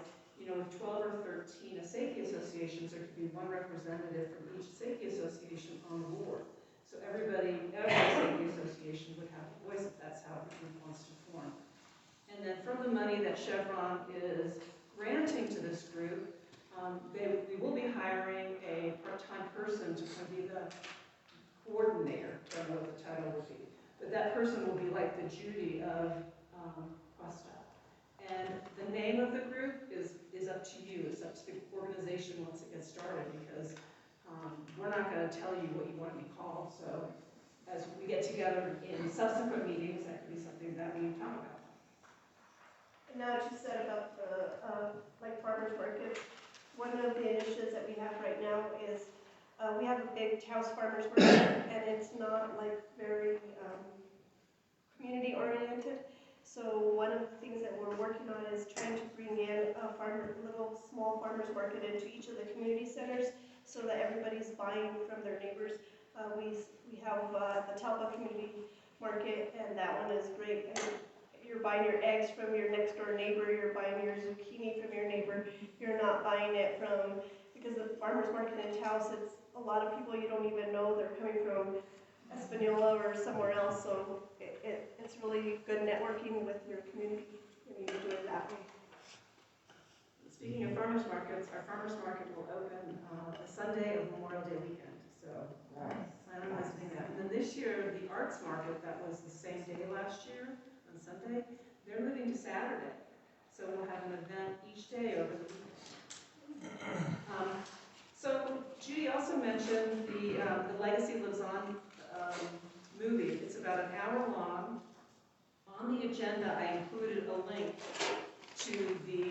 with 12 or 13 Acequia associations, there could be one representative from each Acequia association on the board. So every Acequia association would have a voice if that's how the group wants to form. And then from the money that Chevron is granting to this group, we will be hiring a part-time person to kind of be the coordinator. I don't know what the title will be. But that person will be like the Judy of Questa. And the name of the group is up to you. It's up to the organization once it gets started, because we're not going to tell you what you want to be called. So as we get together in subsequent meetings, that could be something that we talk about. And now what you said about the farmers market, one of the initiatives that we have right now is we have a big Taos farmers market, and it's not very community oriented. So one of the things that we're working on is trying to bring in a little small farmers market into each of the community centers, so that everybody's buying from their neighbors. We have the Talpa community market, and that one is great. And you're buying your eggs from your next door neighbor, you're buying your zucchini from your neighbor, you're not buying it from, because the farmers market in Taos, it's a lot of people you don't even know, they're coming from Espanola or somewhere else, so it's really good networking with your community when you do it that way. Speaking of farmers markets, our farmers market will open the Sunday of Memorial Day weekend, so plan on visiting that. And then this year, the arts market that was the same day last year on Sunday, they're moving to Saturday, so we'll have an event each day over the weekend. So Judy also mentioned the Legacy Lives On movie. It's about an hour long. On the agenda, I included a link to the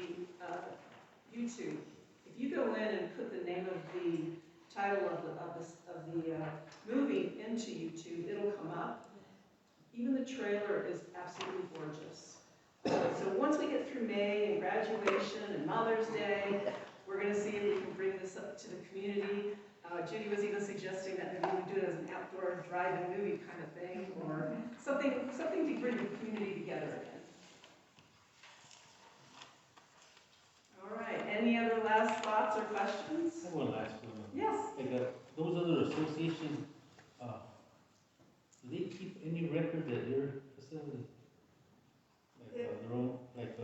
YouTube. If you go in and put the name of the title of the movie into YouTube, it'll come up. Even the trailer is absolutely gorgeous. So once we get through May and graduation and Mother's Day, we're going to see if we can bring this up to the community. Judy was even suggesting that maybe we do it as an outdoor drive-in movie kind of thing, or something to bring the community together again. All right, any other last thoughts or questions? I have one last one. Yes. Like, those other associations, do they keep any record at your facility? Like, their own, like,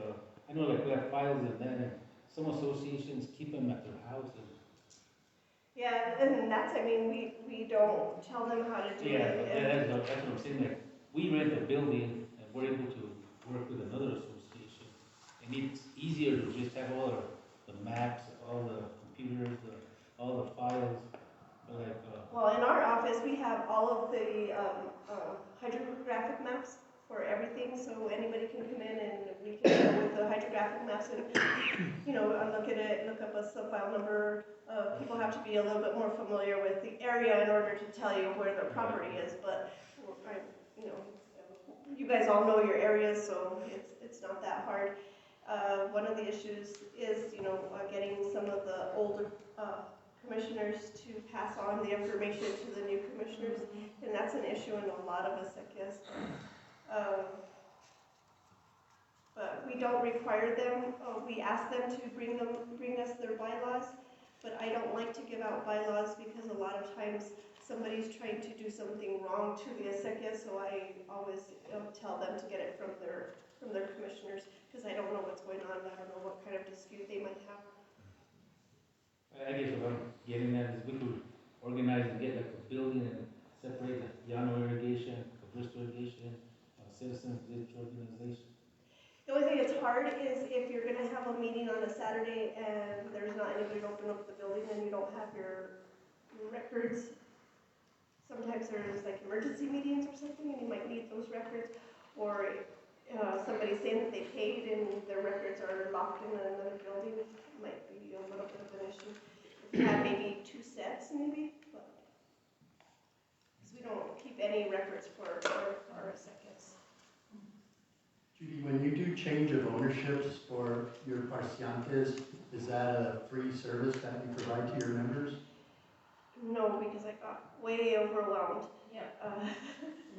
I know like we have files in that, and some associations keep them at their houses. Yeah, and that's, I mean, we don't tell them how to do Yeah, it. that's what I'm saying, like, we rent a building and we're able to work with another association. And it's easier to just have all the maps, all the computers, all the files, but like, Well, in our office, we have all of the hydrographic maps for everything, so anybody can come in and we can go with the hydrographic maps and, you know, look at it, look up a sub-file number. People have to be a little bit more familiar with the area in order to tell you where their property is, but, you know, you guys all know your areas, so it's not that hard. One of the issues is, you know, getting some of the older commissioners to pass on the information to the new commissioners, and that's an issue in a lot of acequias. But we don't require them. We ask them to bring us their bylaws, but I don't like to give out bylaws because a lot of times somebody's trying to do something wrong to the acequia, so I always tell them to get it from their commissioners, because I don't know what's going on. I don't know what kind of dispute they might have. I guess what I'm getting at is we could organize and get like a building and separate like Llano irrigation, Cabristro irrigation, citizens ditch organization. The only thing that's hard is if you're going to have a meeting on a Saturday and there's not anybody to open up the building and you don't have your records. Sometimes there's like emergency meetings or something and you might need those records, or somebody saying that they paid and their records are locked in another building. It might be a little bit of an issue. If you have maybe 2 sets maybe, but because we don't keep any records for our seconds. Judy, when you do change of ownerships for your parciantes, is that a free service that you provide to your members? No, because I got way overwhelmed. Yeah.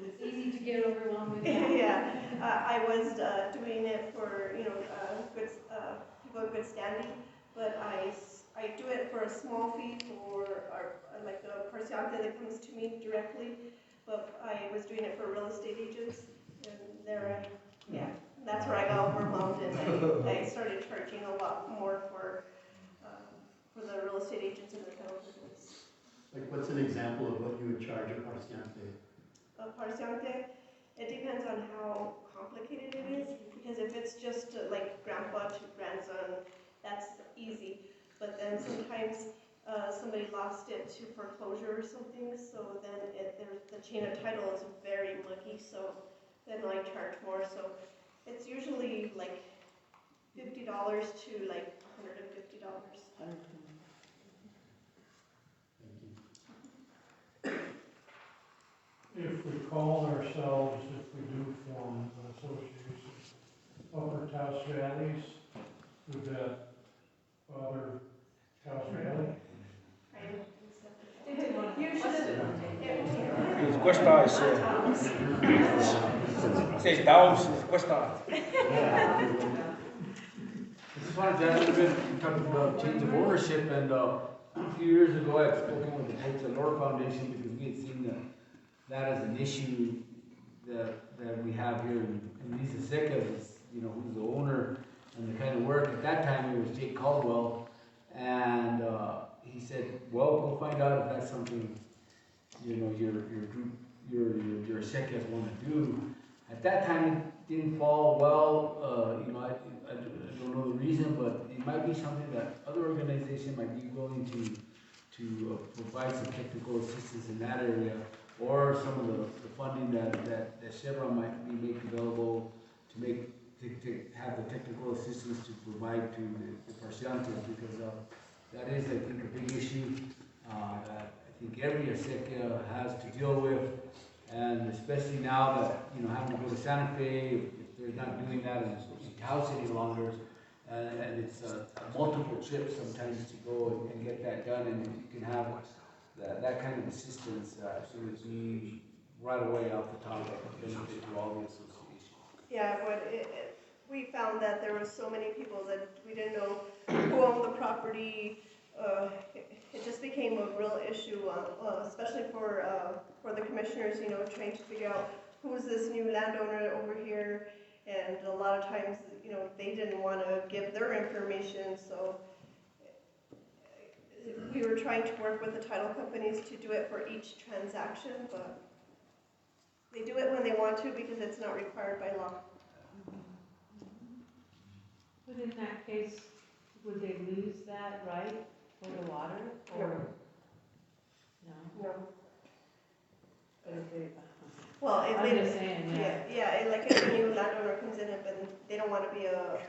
It's easy to get overwhelmed with that. Yeah, I was doing it for, you know, good people in good standing, but I do it for a small fee for like the parciante that comes to me directly, but I was doing it for real estate agents, and that's where I got overwhelmed, and I started charging a lot more for the real estate agents in the town. Like, what's an example of what you would charge a parciante? A parciante, it depends on how complicated it is, because if it's just like grandpa to grandson, that's easy, but then sometimes somebody lost it to foreclosure or something, so then the chain of title is very mucky, so then I charge more, so it's usually like $50 to like $150. If we called ourselves, if we do form an association, Upper Taos Valleys, would that bother Taos Valley? It's Questa, says Taos, Questa. I just wanted to add a little bit, we talked about change of ownership, and a few years ago I had spoken with the Questa Lore Foundation because we had seen that as an issue that we have here in these acequias, you know, who's the owner and the kind of work. At that time it was Jake Caldwell, and he said, well, go find out if that's something, you know, your group, your acequias want to do. At that time it didn't fall well, you know, I don't know the reason, but it might be something that other organizations might be willing to provide some technical assistance in that area, or some of the funding that Chevron might be making available to have the technical assistance to provide to the parciantes, because that is, I think, a big issue that I think every acequia has to deal with, and especially now that, you know, having to go to Santa Fe, if they're not doing that in Taos any longer, and it's multiple trips sometimes to go and get that done, and you can have that kind of assistance, so that you, right away off the top, benefit to all the associations. Yeah, but we found that there were so many people that we didn't know who owned the property. It just became a real issue, especially for the commissioners, you know, trying to figure out who's this new landowner over here. And a lot of times, you know, they didn't want to give their information, so we were trying to work with the title companies to do it for each transaction, but they do it when they want to because it's not required by law. But in that case, would they lose that right for the water, or? No? No. But if they, Well, if I'm they, just saying, yeah. yeah, like if a new landowner comes in and they don't want to be a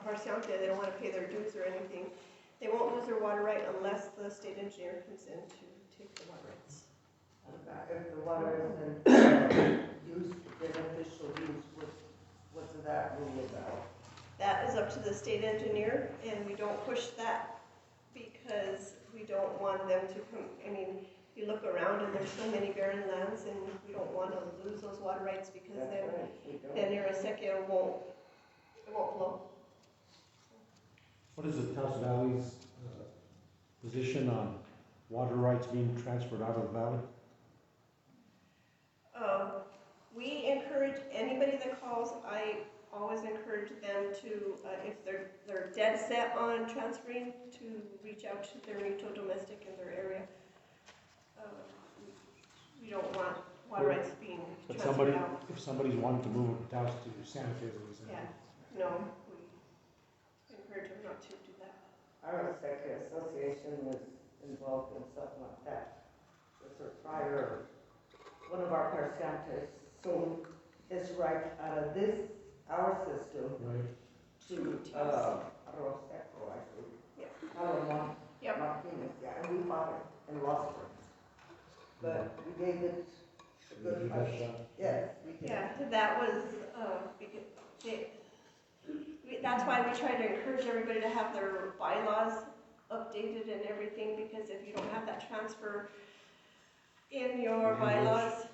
parciante, they don't want to pay their dues or anything, they won't lose their water right unless the state engineer comes in to take the water rights. If the water isn't used, beneficial use, what's that rule about? That is up to the state engineer, and we don't push that because we don't want them to come, I mean, you look around and there's so many barren lands, and we don't want to lose those water rights because then your Acequia won't flow. What is the Taos Valley's position on water rights being transferred out of the valley? We encourage anybody that calls, I always encourage them to, if they're dead set on transferring, to reach out to their mutual domestic in their area. We don't want water rights being transferred out. If somebody's wanting to move Taos to Santa Fe, for example. Yeah, no, we encourage them not to do that. Our Acequia Association was involved in something like that. With our prior, one of our parciantes sold his right out of our system to Arroz Seco, I think. Yeah. Alamo Yep. Martinez, yeah, and we bought it and lost it. But we gave it a good price. Yes, we did. Yeah, that was, because that's why we try to encourage everybody to have their bylaws updated and everything, because if you don't have that transfer in your bylaws,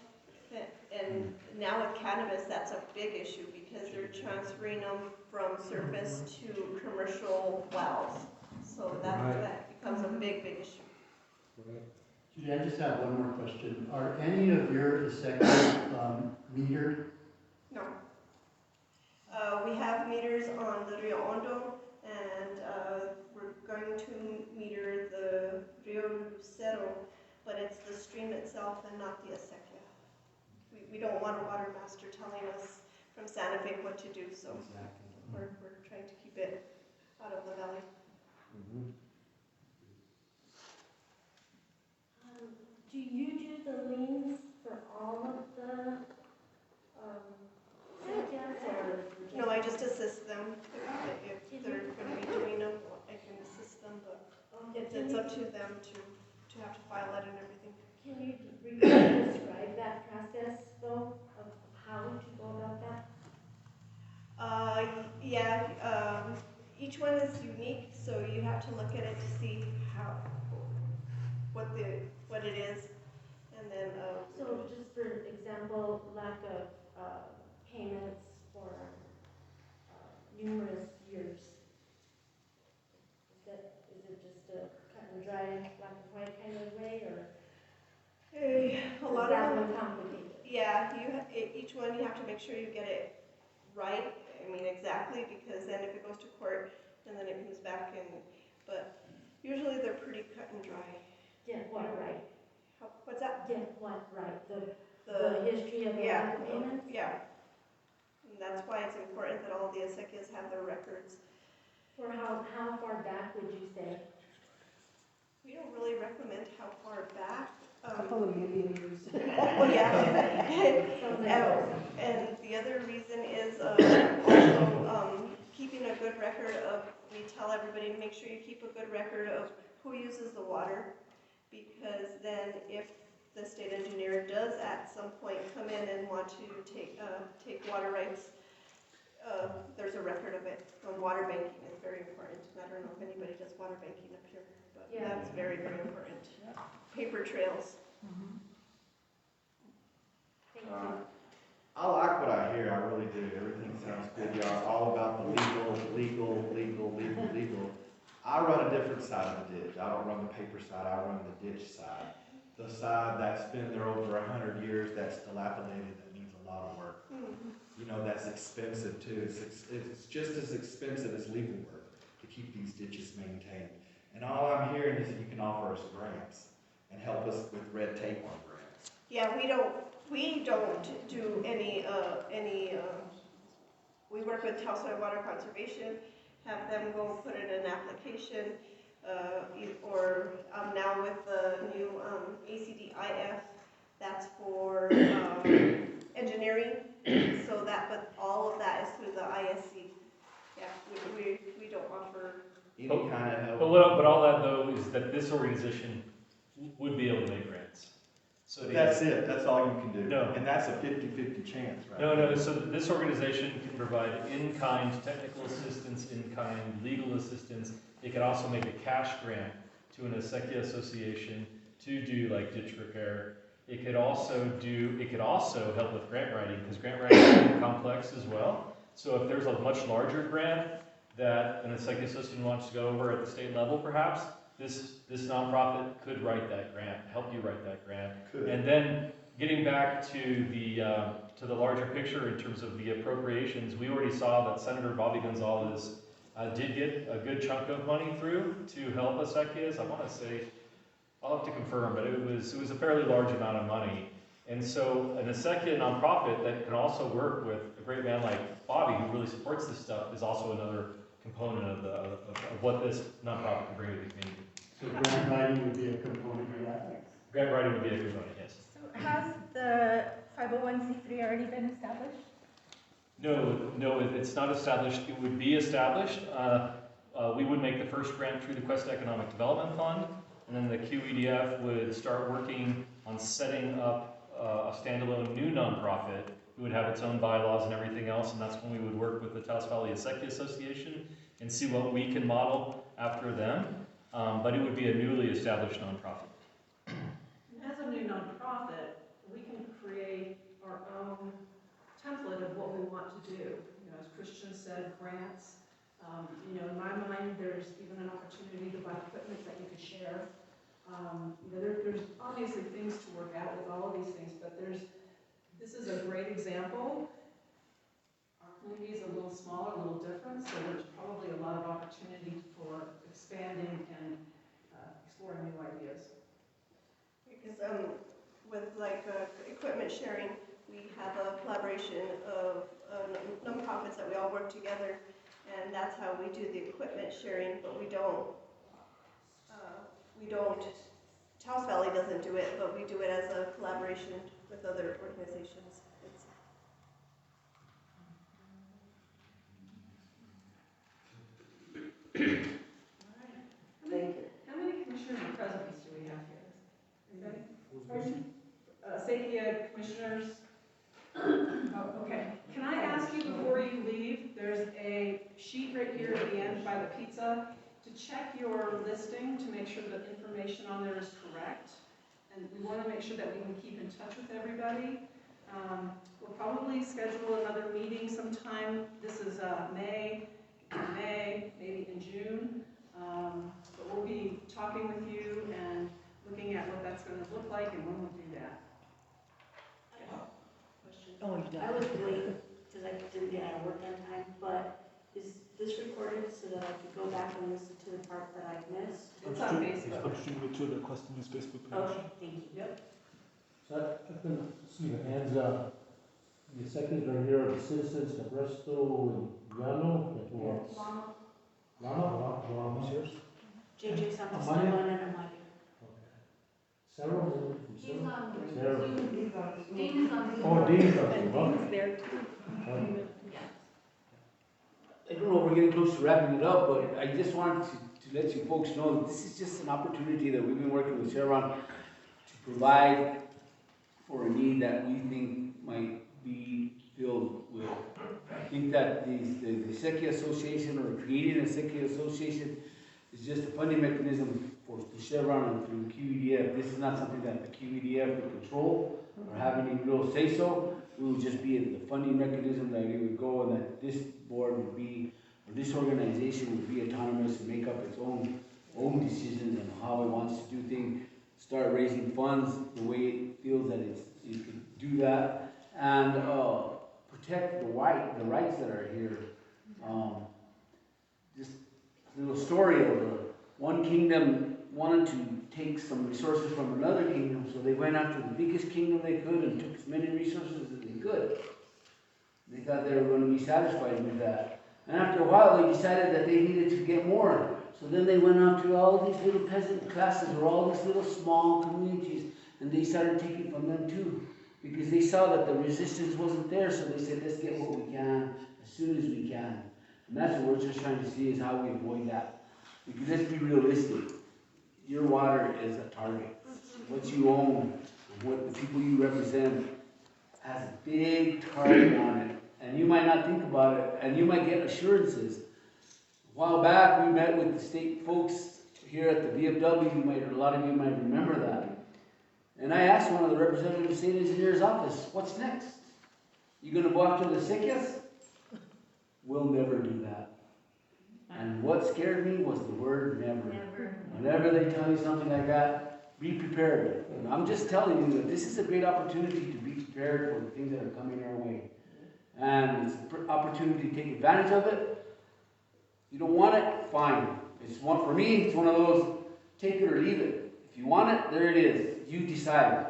and now with cannabis, that's a big issue because they're transferring them from surface to commercial wells. So that becomes a big issue. Judy, I just have one more question. Are any of your Acequias metered? No. We have meters on the Rio Hondo, and we're going to meter the Rio Lucero, but it's the stream itself and not the Acequia. We don't want a water master telling us from Santa Fe what to do, so we're trying to keep it out of the valley. Do you do the liens for all of the, No, I just assist them. If they're going to be doing them, I can assist them, but it's up to them to have to file it and everything. Can you briefly describe that process, though, of how to go about that? Yeah, each one is unique, so you have to look at it to see what it is, and then. So just for example, lack of payments for numerous years. Is it just a cut and dry, black and white kind of way, or? A lot of them them complicated. Yeah, each one you have to make sure you get it right. I mean exactly, because then if it goes to court and then it comes back but usually they're pretty cut and dry. Get what right? What's that? Get what right? The history of the payments? Yeah. And that's why it's important that all the Acequias have their records. For how far back would you say? We don't really recommend how far back. A couple of million years. Oh, yeah. And the other reason is also keeping a good record of, we tell everybody to make sure you keep a good record of who uses the water, because then if the state engineer does at some point come in and want to take water rights, there's a record of it. Water banking is very important. I don't know if anybody does water banking up here, but Yeah. that's very, very important. Paper trails. Thank you. I like what I hear, I really do. Everything sounds good. Y'all all about the legal. I run a different side of the ditch. I don't run the paper side, I run the ditch side. The side that's been there over 100 years, that's dilapidated, that needs a lot of work. You know, that's expensive too. It's just as expensive as legal work to keep these ditches maintained. And all I'm hearing is that you can offer us grants and help us with red tape on grants. Yeah, we don't do any, we work with Taos County Water Conservation, have them go put in an application, or now with the new ACDIF, that's for engineering, so that, but all of that is through the ISC. Yeah, we don't offer. Any kind of help. But all that though is that this organization would be able to make grants. So That's it, that's all you can do. No. And that's a 50-50 chance, right? No, so this organization can provide in-kind technical assistance, in-kind legal assistance. It could also make a cash grant to an Acequia association to do like ditch repair. It could also help with grant writing, because grant writing is complex as well. So if there's a much larger grant that an Acequia association wants to go over at the state level perhaps, this nonprofit could write that grant, help you write that grant. Could. And then getting back to the larger picture in terms of the appropriations, we already saw that Senator Bobby Gonzalez did get a good chunk of money through to help Acequias. I want to say, I'll have to confirm, but it was a fairly large amount of money. And so an Acequia nonprofit that can also work with a great man like Bobby, who really supports this stuff, is also another component of what this nonprofit can bring to the community. So grant writing would be a component of that? Grant writing would be a component, yes. So has the 501c3 already been established? No, it's not established. It would be established. We would make the first grant through the Questa Economic Development Fund, and then the QEDF would start working on setting up a standalone new nonprofit. It would have its own bylaws and everything else, and that's when we would work with the Taos Valley Acequia Association and see what we can model after them. But it would be a newly established nonprofit. As a new nonprofit, we can create our own template of what we want to do. You know, as Christian said, grants. You know, in my mind, there's even an opportunity to buy equipment that you could share. You know, there's obviously things to work out with all of these things, but this is a great example. Our community is a little smaller, a little different, so there's probably a lot of opportunity for expanding and exploring new ideas. Because with like equipment sharing, we have a collaboration of nonprofits that we all work together, and that's how we do the equipment sharing. But we don't. Taos Valley doesn't do it, but we do it as a collaboration with other organizations. How many commissioners and presidents do we have here? Anybody? Acequia commissioners? Oh, okay. Can I ask you before you leave, there's a sheet right here at the end by the pizza to check your listing to make sure that information on there is correct. And we want to make sure that we can keep in touch with everybody. We'll probably schedule another meeting sometime. This is May, maybe in June. But we'll be talking with you and looking at what that's going to look like and when we'll do that. Oh, you I was late because I didn't get out of work on time, but is this recorded so that I could go back and listen to the part that I missed? It's on Facebook. I'll stream it to the Questa News Facebook page. Okay, thank you. Yep. So I can see the hands up. The seconds are here, the citizens, Cabresto, and Llano, that was. Lama, yours? JJ's on the Amaya? one and Amaya. Sarah? He's on Sarah. Dean is on Zoom. Oh, Dean's on And Zoom. Dean's there too. I don't know, we're getting close to wrapping it up, but I just wanted to let you folks know that this is just an opportunity that we've been working with Chevron to provide for a need that we think might be filled with. I think that the Acequia Association or creating an Acequia Association is just a funding mechanism for the Chevron and through QEDF. This is not something that the QEDF would control or have any real say-so. It would just be the funding mechanism that it would go, and that this board would be, or this organization would be autonomous and make up its own decisions on how it wants to do things, start raising funds the way it feels that it can do that, and protect the rights that are here. Just a little story of one kingdom wanted to take some resources from another kingdom, so they went after the biggest kingdom they could and took as many resources as they could. They thought they were going to be satisfied with that. And after a while, they decided that they needed to get more. So then they went after all these little peasant classes or all these little small communities, and they started taking from them too. Because they saw that the resistance wasn't there, so they said, let's get what we can as soon as we can. And that's what we're just trying to see, is how we avoid that. Because let's be realistic. Your water is a target. What you own, what the people you represent has a big target on it. And you might not think about it, and you might get assurances. A while back, we met with the state folks here at the VFW. A lot of you might remember that. And I asked one of the representatives of the state engineer's office, what's next? You going to go after the Acequias? We'll never do that. And what scared me was the word never. Whenever they tell you something like that, be prepared. And I'm just telling you that this is a great opportunity to be prepared for the things that are coming our way. And it's an opportunity to take advantage of it. You don't want it, fine. It's one, for me, it's one of those, take it or leave it. If you want it, there it is. You decide.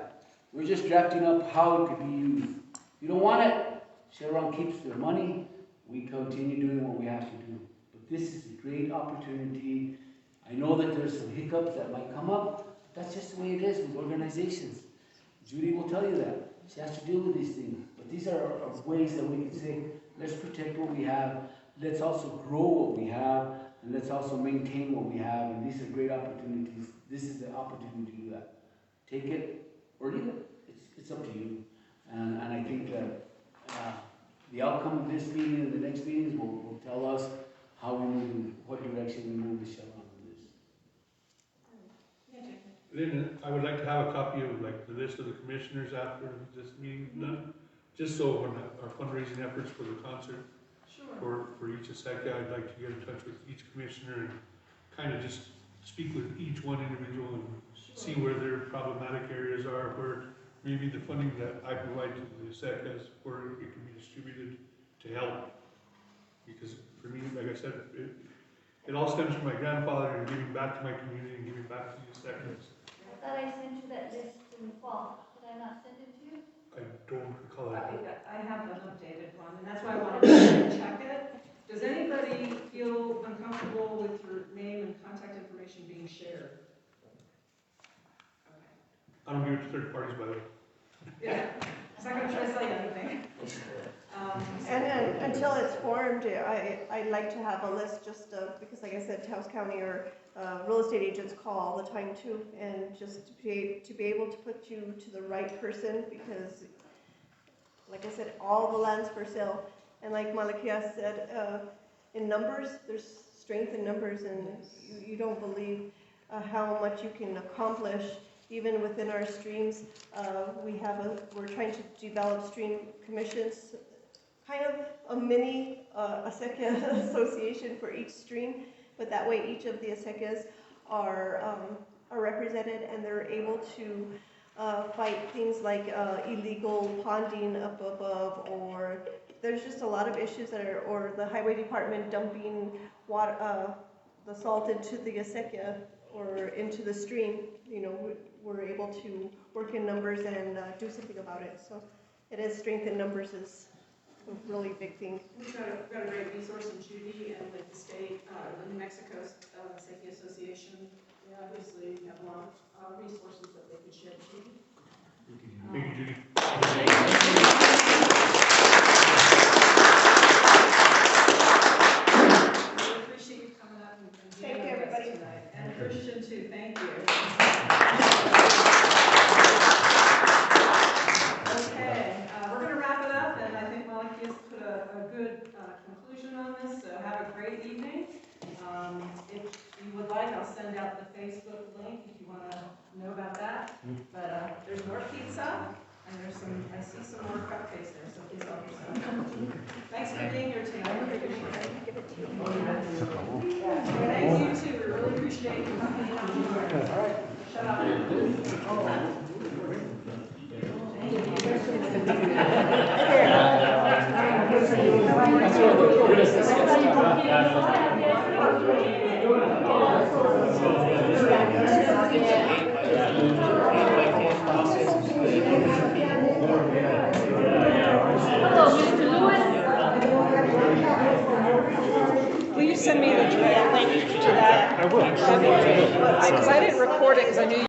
We're just drafting up how it could be used. If you don't want it, Chevron keeps their money. We continue doing what we have to do. But this is a great opportunity. I know that there's some hiccups that might come up. That's just the way it is with organizations. Judy will tell you that. She has to deal with these things. But these are ways that we can say, let's protect what we have. Let's also grow what we have. And let's also maintain what we have. And these are great opportunities. This is the opportunity to do that. Take it or leave it. It's up to you. And I think that the outcome of this meeting and the next meetings will tell us how we move, what direction we move the Chevron on this. Then I would like to have a copy of like the list of the commissioners after this meeting is done, just so when our fundraising efforts for the concert, for each Acequia, I'd like to get in touch with each commissioner and kind of just speak with each one individual and see where their problematic areas are, where maybe the funding that I provide to the Acequias, where it can be distributed to help. Because for me, like I said, it all stems from my grandfather and giving back to my community and giving back to the Acequias. I thought I sent you that list in the fall. Did I not send it to you? I don't recall that. I have an updated one, and that's why I wanted to check it. Does anybody feel uncomfortable with your name and contact information being shared? I don't give it to third parties, by the way. Yeah, it's not gonna translate anything. And until it's formed, I'd like to have a list just of, because like I said, Taos County or real estate agents call all the time too, and just to be able to put you to the right person, because like I said, all the land's for sale. And like Malakia said, in numbers, there's strength in numbers, and you don't believe how much you can accomplish even within our streams. We're trying to develop stream commissions, kind of a mini Acequia association for each stream, but that way each of the Acequias are represented, and they're able to fight things like illegal ponding up above, or there's just a lot of issues that are, or the highway department dumping water, the salt into the Acequia or into the stream. You know, we're able to work in numbers and do something about it. So it is, strength in numbers is a really big thing. We've got a great resource in Judy and with the state, the New Mexico Safety Association. They obviously have a lot of resources that they can share with Judy. Thank you, Judy. We appreciate you coming up and being with us tonight. And Christian too, thank you. Okay, we're going to wrap it up, and I think Malachia's put a a good conclusion on this, so have a great evening. If you would like, I'll send out the Facebook link if you want to know about that. But there's more pizza, and there's some, I see some more cupcakes there, so please help yourself. Thanks for being here tonight. Thank you too, we really appreciate you coming in. All right. Shut up. Will you send me the direct link to that? I will. Because I didn't record it because I knew